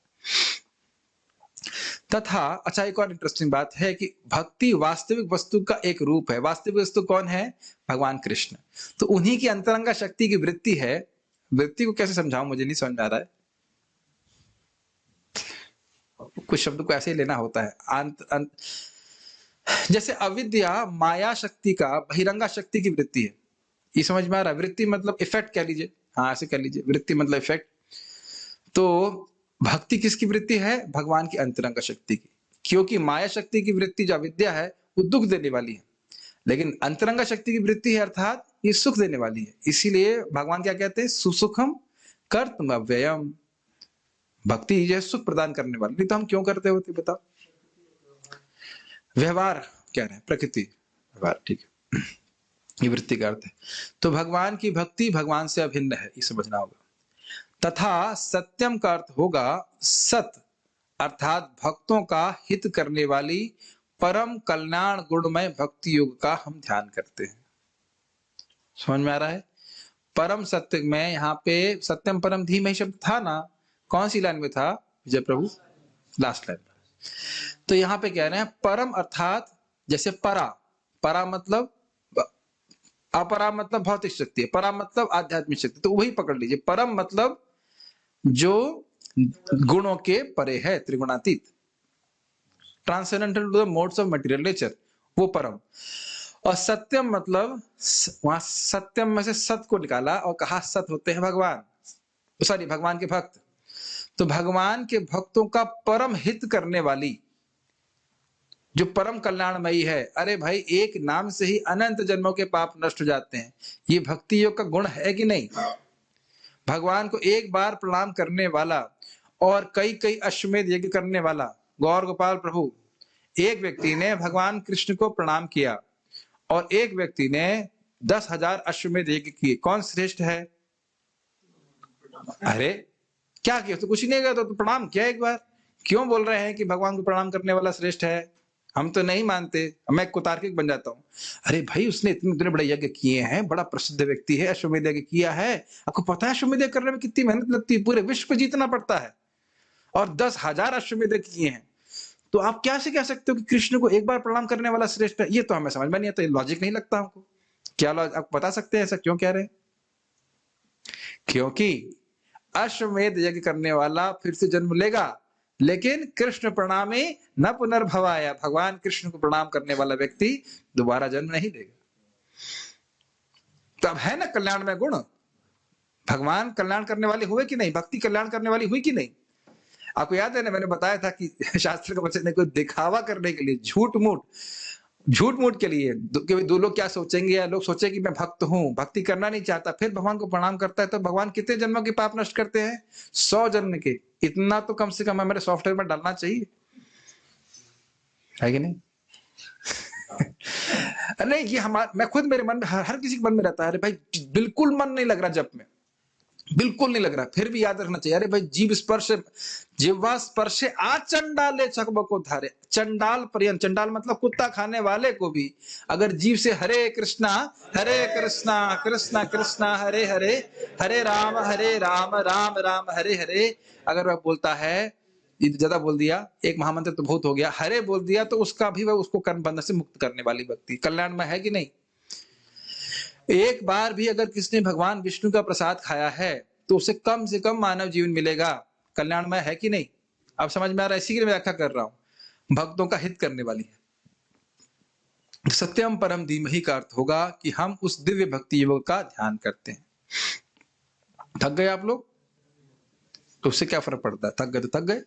तथा अच्छा, एक और इंटरेस्टिंग बात है कि भक्ति वास्तविक वस्तु का एक रूप है। वास्तविक वस्तु कौन है? भगवान कृष्ण। तो उन्हीं की अंतरंगा शक्ति की वृत्ति है। वृत्ति को कैसे समझाऊं, मुझे नहीं समझ आ रहा है। कुछ शब्द को ऐसे ही लेना होता है। जैसे अविद्या माया शक्ति का बहिरंगा शक्ति की वृत्ति है। ये समझ में आ रहा है? वृत्ति मतलब इफेक्ट कह लीजिए, हाँ ऐसे कह लीजिए, वृत्ति मतलब इफेक्ट। तो भक्ति किसकी वृत्ति है? भगवान की अंतरंग शक्ति की। क्योंकि माया शक्ति की वृत्ति जो अविद्या है वो दुख देने वाली है, लेकिन अंतरंग शक्ति की वृत्ति है अर्थात ये सुख देने वाली है। इसीलिए भगवान क्या कहते हैं? सुसुखम कर्तुम अव्ययम। भक्ति जो है सुख प्रदान करने वाली। नहीं तो हम क्यों करते होते बताओ? व्यवहार कह रहे हैं, प्रकृति व्यवहार, ठीक है, ये वृत्ति का अर्थ है। तो भगवान की भक्ति भगवान से अभिन्न है, ये समझना होगा। तथा सत्यम का अर्थ होगा सत, अर्थात भक्तों का हित करने वाली परम कल्याण गुणमय भक्ति योग का हम ध्यान करते हैं। समझ में आ रहा है? परम सत्य में यहाँ पे सत्यम परम धीमहि शब्द था ना, कौन सी लाइन में था विजय प्रभु? Last line. तो यहाँ पे कह रहे हैं परम अर्थात जैसे परा, परा मतलब अपरा मतलब भौतिक शक्ति है, परा मतलब आध्यात्मिक शक्ति, तो वही पकड़ लीजिए। परम मतलब जो गुणों के परे है, त्रिगुणातीत, transcendental to the modes of material nature, वो परम। और सत्यम मतलब वहां सत्यम में से सत को निकाला और कहा सत होते हैं भगवान, सॉरी भगवान के भक्त। तो भगवान के भक्तों का परम हित करने वाली जो परम कल्याणमयी है, अरे भाई एक नाम से ही अनंत जन्मों के पाप नष्ट हो जाते हैं, ये भक्ति योग का गुण है कि नहीं? भगवान को एक बार प्रणाम करने वाला और कई कई अश्वमेध यज्ञ करने वाला, गौर गोपाल प्रभु, एक व्यक्ति ने भगवान कृष्ण को प्रणाम किया और एक व्यक्ति ने 10,000 अश्वमेध यज्ञ किए, कौन श्रेष्ठ है? अरे क्या किया? तो कुछ ही नहीं किया, तो प्रणाम किया एक बार। क्यों बोल रहे हैं कि भगवान को प्रणाम करने वाला श्रेष्ठ है? हम तो नहीं मानते, मैं कुतार्किक बन जाता हूँ। अरे भाई उसने इतने बड़े यज्ञ किए हैं, बड़ा प्रसिद्ध व्यक्ति है, अश्वमेध यज्ञ किया है, आपको पता है अश्वमेध यज्ञ करने में कितनी मेहनत लगती है, पूरे विश्व को जीतना पड़ता है, और 10,000 अश्वमेध यज्ञ किए हैं। तो आप क्या से कह सकते हो कि कृष्ण को एक बार प्रणाम करने वाला श्रेष्ठ है? ये तो हमें समझ में नहीं आता, लॉजिक नहीं लगता हमको। क्या आप बता सकते हैं ऐसा क्यों कह रहे हैं? क्योंकि अश्वमेध यज्ञ करने वाला फिर से जन्म लेगा, लेकिन कृष्ण प्रणामी न पुनर्भवाया, भगवान कृष्ण को प्रणाम करने वाला व्यक्ति दोबारा जन्म नहीं लेगा। तो अब है ना कल्याण में गुण, भगवान कल्याण करने वाले हुए कि नहीं, भक्ति कल्याण करने वाली हुई कि नहीं? आपको याद है ना, मैंने बताया था कि शास्त्र का वचन है कोई दिखावा करने के लिए, झूठ मूठ के लिए, दो लोग क्या सोचेंगे, या लोग सोचे कि मैं भक्त हूं, भक्ति करना नहीं चाहता, फिर भगवान को प्रणाम करता है, तो भगवान कितने जन्मों के पाप नष्ट करते हैं? 100 जन्म के। इतना तो कम से कम हमारे सॉफ्टवेयर में डालना चाहिए, है कि नहीं? नहीं, ये मैं खुद मेरे मन में, हर किसी के मन में रहता है, अरे भाई बिल्कुल मन नहीं लग रहा जप में, बिल्कुल नहीं लग रहा, फिर भी याद रखना चाहिए, अरे भाई जीव स्पर्श, जिह्वा स्पर्श आचंडाले चकब को धारे, चंडाल पर्यंत, चंडाल मतलब कुत्ता खाने वाले को भी अगर जीव से हरे कृष्णा कृष्णा कृष्णा हरे हरे, हरे राम राम राम हरे हरे, अगर वह बोलता है, ज्यादा बोल दिया, एक महामंत्र तो बहुत हो गया, हरे बोल दिया, तो उसका भी वह उसको कर्म बंधन से मुक्त करने वाली भक्ति कल्याण में है कि नहीं? एक बार भी अगर किसने भगवान विष्णु का प्रसाद खाया है तो उसे कम से कम मानव जीवन मिलेगा, कल्याणमय है कि नहीं? अब समझ में आ रहा है? इसी की मैं व्याख्या कर रहा हूं, भक्तों का हित करने वाली है। सत्यम परम धीमहि का अर्थ होगा कि हम उस दिव्य भक्ति योग का ध्यान करते हैं। थक गए आप लोग? तो उससे क्या फर्क पड़ता है, थक गए तो थक गए,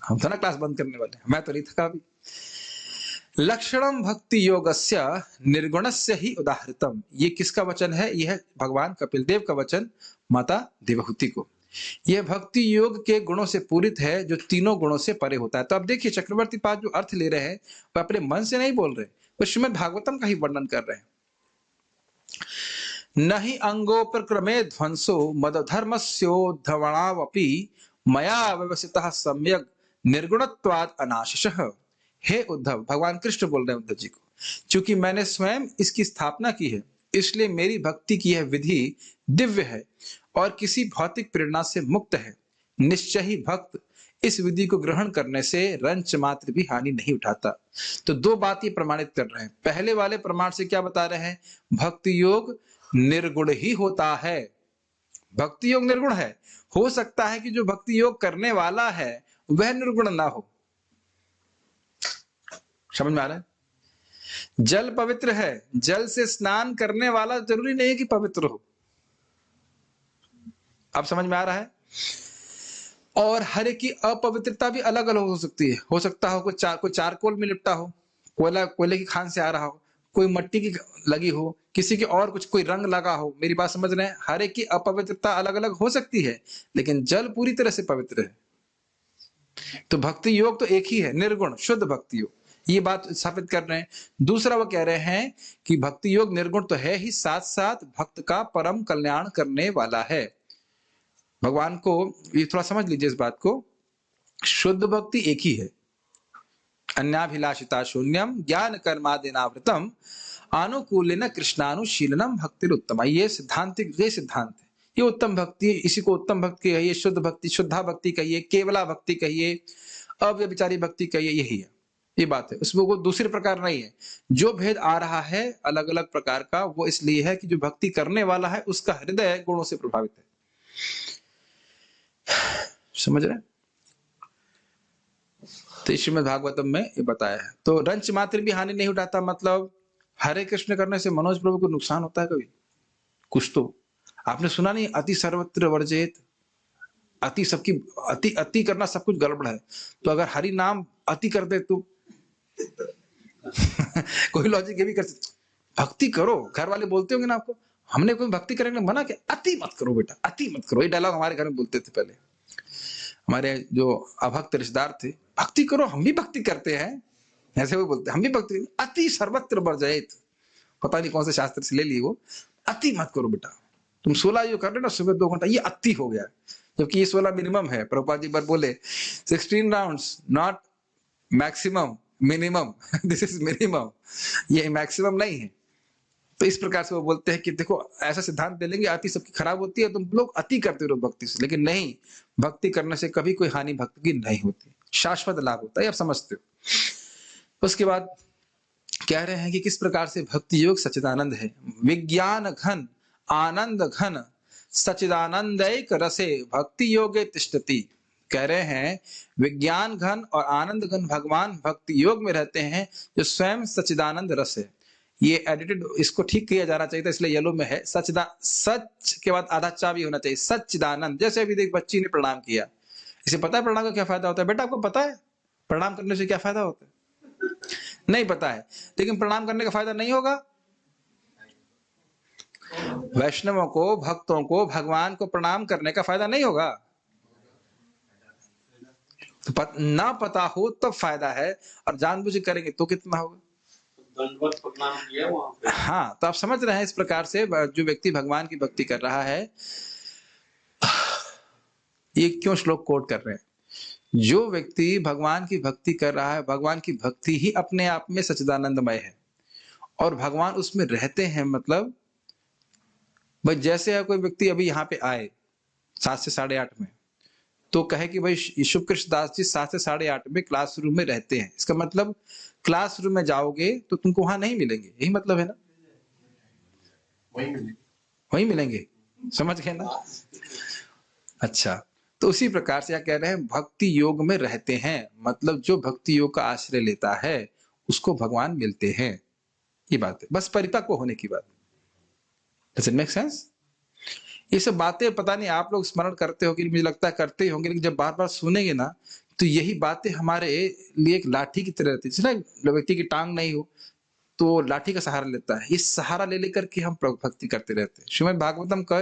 हम था ना क्लास बंद करने वाले, मैं तो नहीं थका भी। लक्षणम भक्ति योगस्य निर्गुणस्य ही उदाहृतम, ये किसका वचन है? यह है भगवान कपिल देव का वचन माता देवहूति को। यह भक्ति योग के गुणों से पूरित है जो तीनों गुणों से परे होता है। तो अब देखिए चक्रवर्ती पाद जो अर्थ ले रहे हैं वह अपने मन से नहीं बोल रहे, वो श्रीमद् भागवतम का ही वर्णन कर रहे हैं। नहीं अंगोपक्रमे ध्वंसो मदधर्मस्योद्धवणावपि मया व्यवसितः सम्यक निर्गुणत्वाद अनाशिषः। हे उद्धव, भगवान कृष्ण बोल रहे हैं उद्धव जी को, चूंकि मैंने स्वयं इसकी स्थापना की है, इसलिए मेरी भक्ति की यह विधि दिव्य है और किसी भौतिक प्रेरणा से मुक्त है। निश्चय ही भक्त इस विधि को ग्रहण करने से रंच मात्र भी हानि नहीं उठाता। तो दो बात ये प्रमाणित कर रहे हैं। पहले वाले प्रमाण से क्या बता रहे हैं? भक्ति योग निर्गुण ही होता है, भक्ति योग निर्गुण है। हो सकता है कि जो भक्ति योग करने वाला है वह निर्गुण ना हो। समझ में आ रहा है? जल पवित्र है, जल से स्नान करने वाला जरूरी नहीं है कि पवित्र हो। अब समझ में आ रहा है? और हर एक की अपवित्रता भी अलग अलग हो सकती है। हो सकता हो कोई चारकोल में लिपटा हो, कोयले की खान से आ रहा हो, कोई मट्टी की लगी हो, किसी के और कुछ कोई रंग लगा हो। मेरी बात समझ रहे हैं? हर एक की अपवित्रता अलग अलग हो सकती है, लेकिन जल पूरी तरह से पवित्र है। तो भक्ति योग तो एक ही है, निर्गुण शुद्ध भक्ति योग, ये बात स्थापित कर रहे हैं। दूसरा वो कह रहे हैं कि भक्ति योग निर्गुण तो है ही, साथ साथ भक्त का परम कल्याण करने वाला है। भगवान को ये थोड़ा समझ लीजिए इस बात को, शुद्ध भक्ति एक ही है, अन्याभिलाषिता शून्यम ज्ञान कर्मादिनावृतम अनुकूलेन कृष्णानुशीलनम भक्ति उत्तम। ये सिद्धांत है, ये उत्तम भक्ति, इसी को उत्तम भक्ति कहिए, शुद्ध भक्ति, शुद्धा भक्ति कहिए, केवला भक्ति कहिए, अव्यभिचारी भक्ति कहिए, यही है, ये बात है। उसमें कोई दूसरे प्रकार नहीं है। जो भेद आ रहा है अलग अलग प्रकार का, वो इसलिए है कि जो भक्ति करने वाला है उसका हृदय गुणों से प्रभावित है। समझ रहे? तो श्रीमद् भागवतम में ये बताया है। तो रंच मात्र भी हानि नहीं उठाता, मतलब हरे कृष्ण करने से मनोज प्रभु को नुकसान होता है कभी? कुछ तो आपने सुना नहीं, अति सर्वत्र वर्जेत, अति सबकी, अति अति करना सब कुछ गड़बड़ है। तो अगर हरि नाम अति कर दे तो कोई लॉजिक ये भी कर सकते, भक्ति करो, घर वाले बोलते होंगे ना आपको, हमने कोई भक्ति करने मना किया, अति मत करो बेटा, अति मत करो। ये डायलॉग हमारे घर में बोलते थे पहले, हमारे जो अभक्त रिश्तेदार थे, भक्ति करो, हम भी भक्ति करते हैं, ऐसे वो बोलते, हम भी भक्ति, अति सर्वत्र वर्जेत, पता नहीं कौन से शास्त्र से ले ली वो, अति मत करो बेटा। तुम 16 जो कर रहे ना सुबह 2 घंटा, ये अति हो गया, जबकि ये 16 मिनिमम है। प्रभुपाद जी बार बोले 16 rounds not maximum, minimum, this is minimum, ये मैक्सिमम नहीं है। तो इस प्रकार से वो बोलते हैं कि देखो ऐसा सिद्धांत दे लेंगे अति सबकी खराब होती है, तुम लोग अति करते रहो भक्ति से, लेकिन नहीं, भक्ति करने से कभी कोई हानि भक्त की नहीं होती, शाश्वत लाभ होता है, आप समझते हो। उसके बाद कह रहे हैं कि किस प्रकार से भक्ति योग सच्चिदानंद है। विज्ञान घन आनंद घन सच्चिदानंदैक रसे भक्ति योगे तिष्ठति। कह रहे हैं विज्ञान घन और आनंद घन भगवान भक्ति योग में रहते हैं, जो स्वयं सच्चिदानंद रस है। ये एडिटेड, इसको ठीक किया जाना चाहिए था, इसलिए येलो में है। सच के बाद आधा चा भी होना चाहिए, सच्चिदानंद। जैसे अभी देख बच्ची ने प्रणाम किया, इसे पता है प्रणाम का क्या फायदा होता है? बेटा आपको पता है प्रणाम करने से क्या फायदा होता है? नहीं पता है, लेकिन प्रणाम करने का फायदा नहीं होगा। वैष्णवों को, भक्तों को, भगवान को प्रणाम करने का फायदा नहीं होगा। तो ना पता हो तब फायदा है, और जानबूझ के करेंगे तो कितना होगा? दंडवत प्रणाम किया वहां पे। हाँ, तो आप समझ रहे हैं इस प्रकार से जो व्यक्ति भगवान की भक्ति कर रहा है, ये क्यों श्लोक कोट कर रहे हैं? जो व्यक्ति भगवान की भक्ति कर रहा है, भगवान की भक्ति ही अपने आप में सच्चिदानंदमय है, और भगवान उसमें रहते हैं। मतलब भाई जैसे कोई व्यक्ति अभी यहाँ पे आए 7 से 8:30 में, तो कहे कि भाई शुभ कृष्ण दास जी 7 से 8:30 में क्लासरूम में रहते हैं, इसका मतलब क्लासरूम में जाओगे तो तुमको वहां नहीं मिलेंगे, यही मतलब है ना? वही मिलेंगे, समझ गए ना? अच्छा, तो उसी प्रकार से क्या कह रहे हैं, भक्ति योग में रहते हैं, मतलब जो भक्ति योग का आश्रय लेता है उसको भगवान मिलते हैं, ये बात है, बस परिपक्व होने की बात। Does it make sense? ये सब बातें पता नहीं आप लोग स्मरण करते हो कि, मुझे लगता है करते ही होंगे, लेकिन जब बार बार सुनेंगे ना तो यही बातें हमारे लिए एक लाठी की तरह रहती है ना। व्यक्ति की टांग नहीं हो तो लाठी का सहारा लेता है, इस सहारा ले लेकर के हम भक्ति करते रहते हैं। श्रीमद् भागवतम का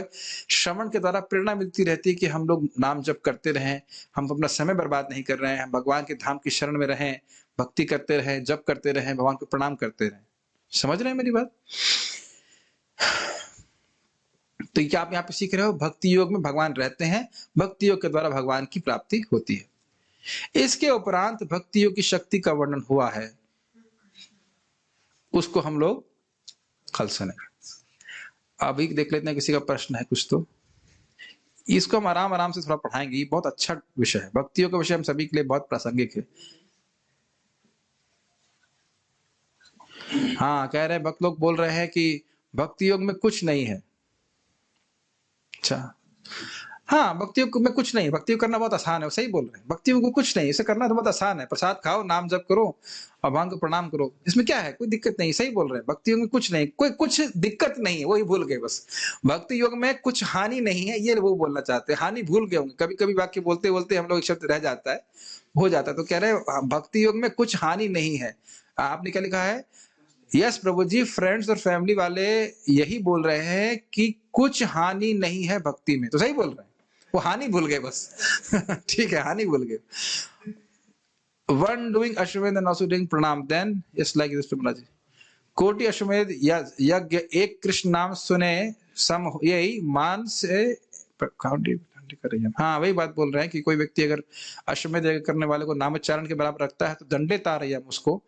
श्रवण के द्वारा प्रेरणा मिलती रहती है कि हम लोग नाम जप करते रहें, हम अपना समय बर्बाद नहीं कर रहे हैं, हम भगवान के धाम की शरण में रहें, भक्ति करते रहें, जप करते रहें, भगवान को प्रणाम करते रहें। समझ रहे हैं मेरी बात? तो क्या आप यहाँ पे सीख रहे हो, भक्ति योग में भगवान रहते हैं, भक्ति योग के द्वारा भगवान की प्राप्ति होती है। इसके उपरांत भक्ति योग की शक्ति का वर्णन हुआ है, उसको हम लोग कल सुनेंगे। अभी देख लेते हैं किसी का प्रश्न है कुछ, तो इसको हम आराम आराम से थोड़ा पढ़ाएंगे। ये बहुत अच्छा विषय है, भक्ति योग का विषय हम सभी के लिए बहुत प्रासंगिक है। हाँ, कह रहे हैं भक्त लोग बोल रहे हैं कि भक्ति योग में कुछ नहीं है। अच्छा, हाँ, भक्ति योग में कुछ नहीं, भक्ति योग करना बहुत आसान है, सही बोल रहे हैं, भक्ति योग में कुछ नहीं, इसे करना तो बहुत आसान है, प्रसाद खाओ, नाम जप करो और भगवान को प्रणाम करो, इसमें क्या है, कोई दिक्कत नहीं, सही बोल रहे हैं, भक्ति योग में कुछ नहीं, कोई कुछ दिक्कत नहीं है, वही भूल गए बस। भक्ति योग में कुछ हानि नहीं है, ये वो बोलना चाहते हैं, हानि भूल गए होंगे, कभी कभी वाक्य बोलते बोलते हम लोग एक शब्द रह जाता है, हो जाता है, तो कह रहे हैं भक्ति योग में कुछ हानि नहीं है। आपने क्या लिखा है? यस प्रभु जी, फ्रेंड्स और फैमिली वाले यही बोल रहे हैं कि कुछ हानि नहीं है भक्ति में, तो सही बोल रहे हैं, वो हानि भूल गए बस। ठीक है, हानि भूल गए। वन डूइंग अश्वमेध एंड आल्सो डूइंग प्रणाम, देन यस लाइक दिस प्रभु जी, कोटि अश्वमेध यज्ञ एक कृष्ण नाम सुने सम, यही मान से हाँ, वही बात बोल रहे हैं कि कोई व्यक्ति अगर अश्वमेध यज्ञ करने वाले को नामोच्चारण के बराबर रखता है तो दंडे तारयम, उसको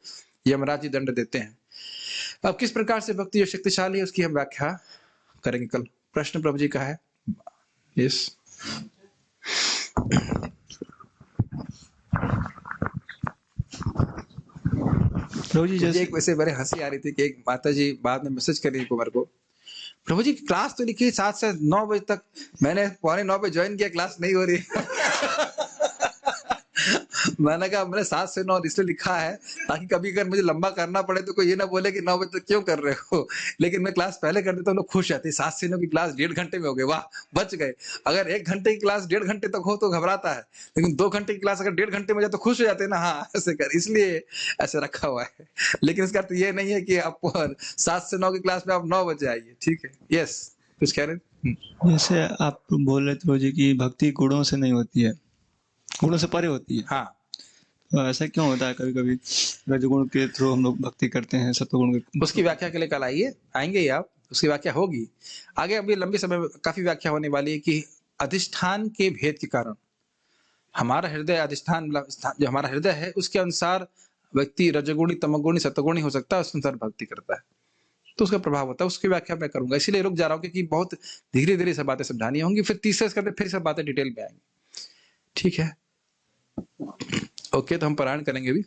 यमराज जी दंड देते हैं। अब किस प्रकार से भक्ति जो शक्तिशाली है उसकी हम व्याख्या करेंगे कल। प्रश्न प्रभु जी का है। यस, प्रभु जी मुझे जैसे एक वैसे बड़े हंसी आ रही थी कि एक माता जी बाद में मैसेज कर रही थी कुमार को, प्रभु जी की क्लास तो लिखी 7 से 9 बजे तक, मैंने 8:45 पे ज्वाइन किया, क्लास नहीं हो रही। मैंने कहा मैंने 7 से 9 इसलिए लिखा है ताकि कभी अगर मुझे लंबा करना पड़े तो कोई ये ना बोले कि 9 बजे तक क्यों कर रहे हो। लेकिन मैं क्लास पहले कर देता हूं, लोग खुश रहते। 7 से 9 की क्लास 1.5 घंटे में हो गई, वाह बच गए। अगर 1 घंटे की क्लास 1.5 घंटे तक हो तो घबराता है, लेकिन 2 घंटे की क्लास अगर 1.5 घंटे में जाए तो खुश हो जाते हैं ना, हाँ ऐसे कर, इसलिए ऐसे रखा हुआ है। लेकिन इसका अर्थ ये नहीं है कि आप 7 से 9 की क्लास में आप 9 बजे आइए, ठीक है। यस, कुछ कह रहे थे? जैसे आप बोल रहे थे प्रभु जी की भक्ति गुणों से नहीं होती है, गुणों से परे होती है। हाँ, तो ऐसा क्यों होता है? कभी कभी रजगुण के थ्रू हम लोग भक्ति करते हैं, सत्वगुण के। उसकी व्याख्या के लिए कल आएंगे ही आप, उसकी व्याख्या होगी आगे। अभी लंबे समय में काफी व्याख्या होने वाली है कि अधिष्ठान के भेद के कारण हमारा हृदय अधिष्ठान जो हमारा हृदय है उसके अनुसार व्यक्ति रजगुणी तमगुणी सत्वगुणी हो सकता है, उस अनुसार भक्ति करता है तो उसका प्रभाव होता है। उसकी व्याख्या मैं करूंगा, इसीलिए रुक जा रहा हूँ क्योंकि बहुत धीरे धीरे सब बातें समझानी होंगी, फिर तीसरे करते फिर सब बातें डिटेल में आएंगी, ठीक है। ओके, तो हम पारायण करेंगे अभी।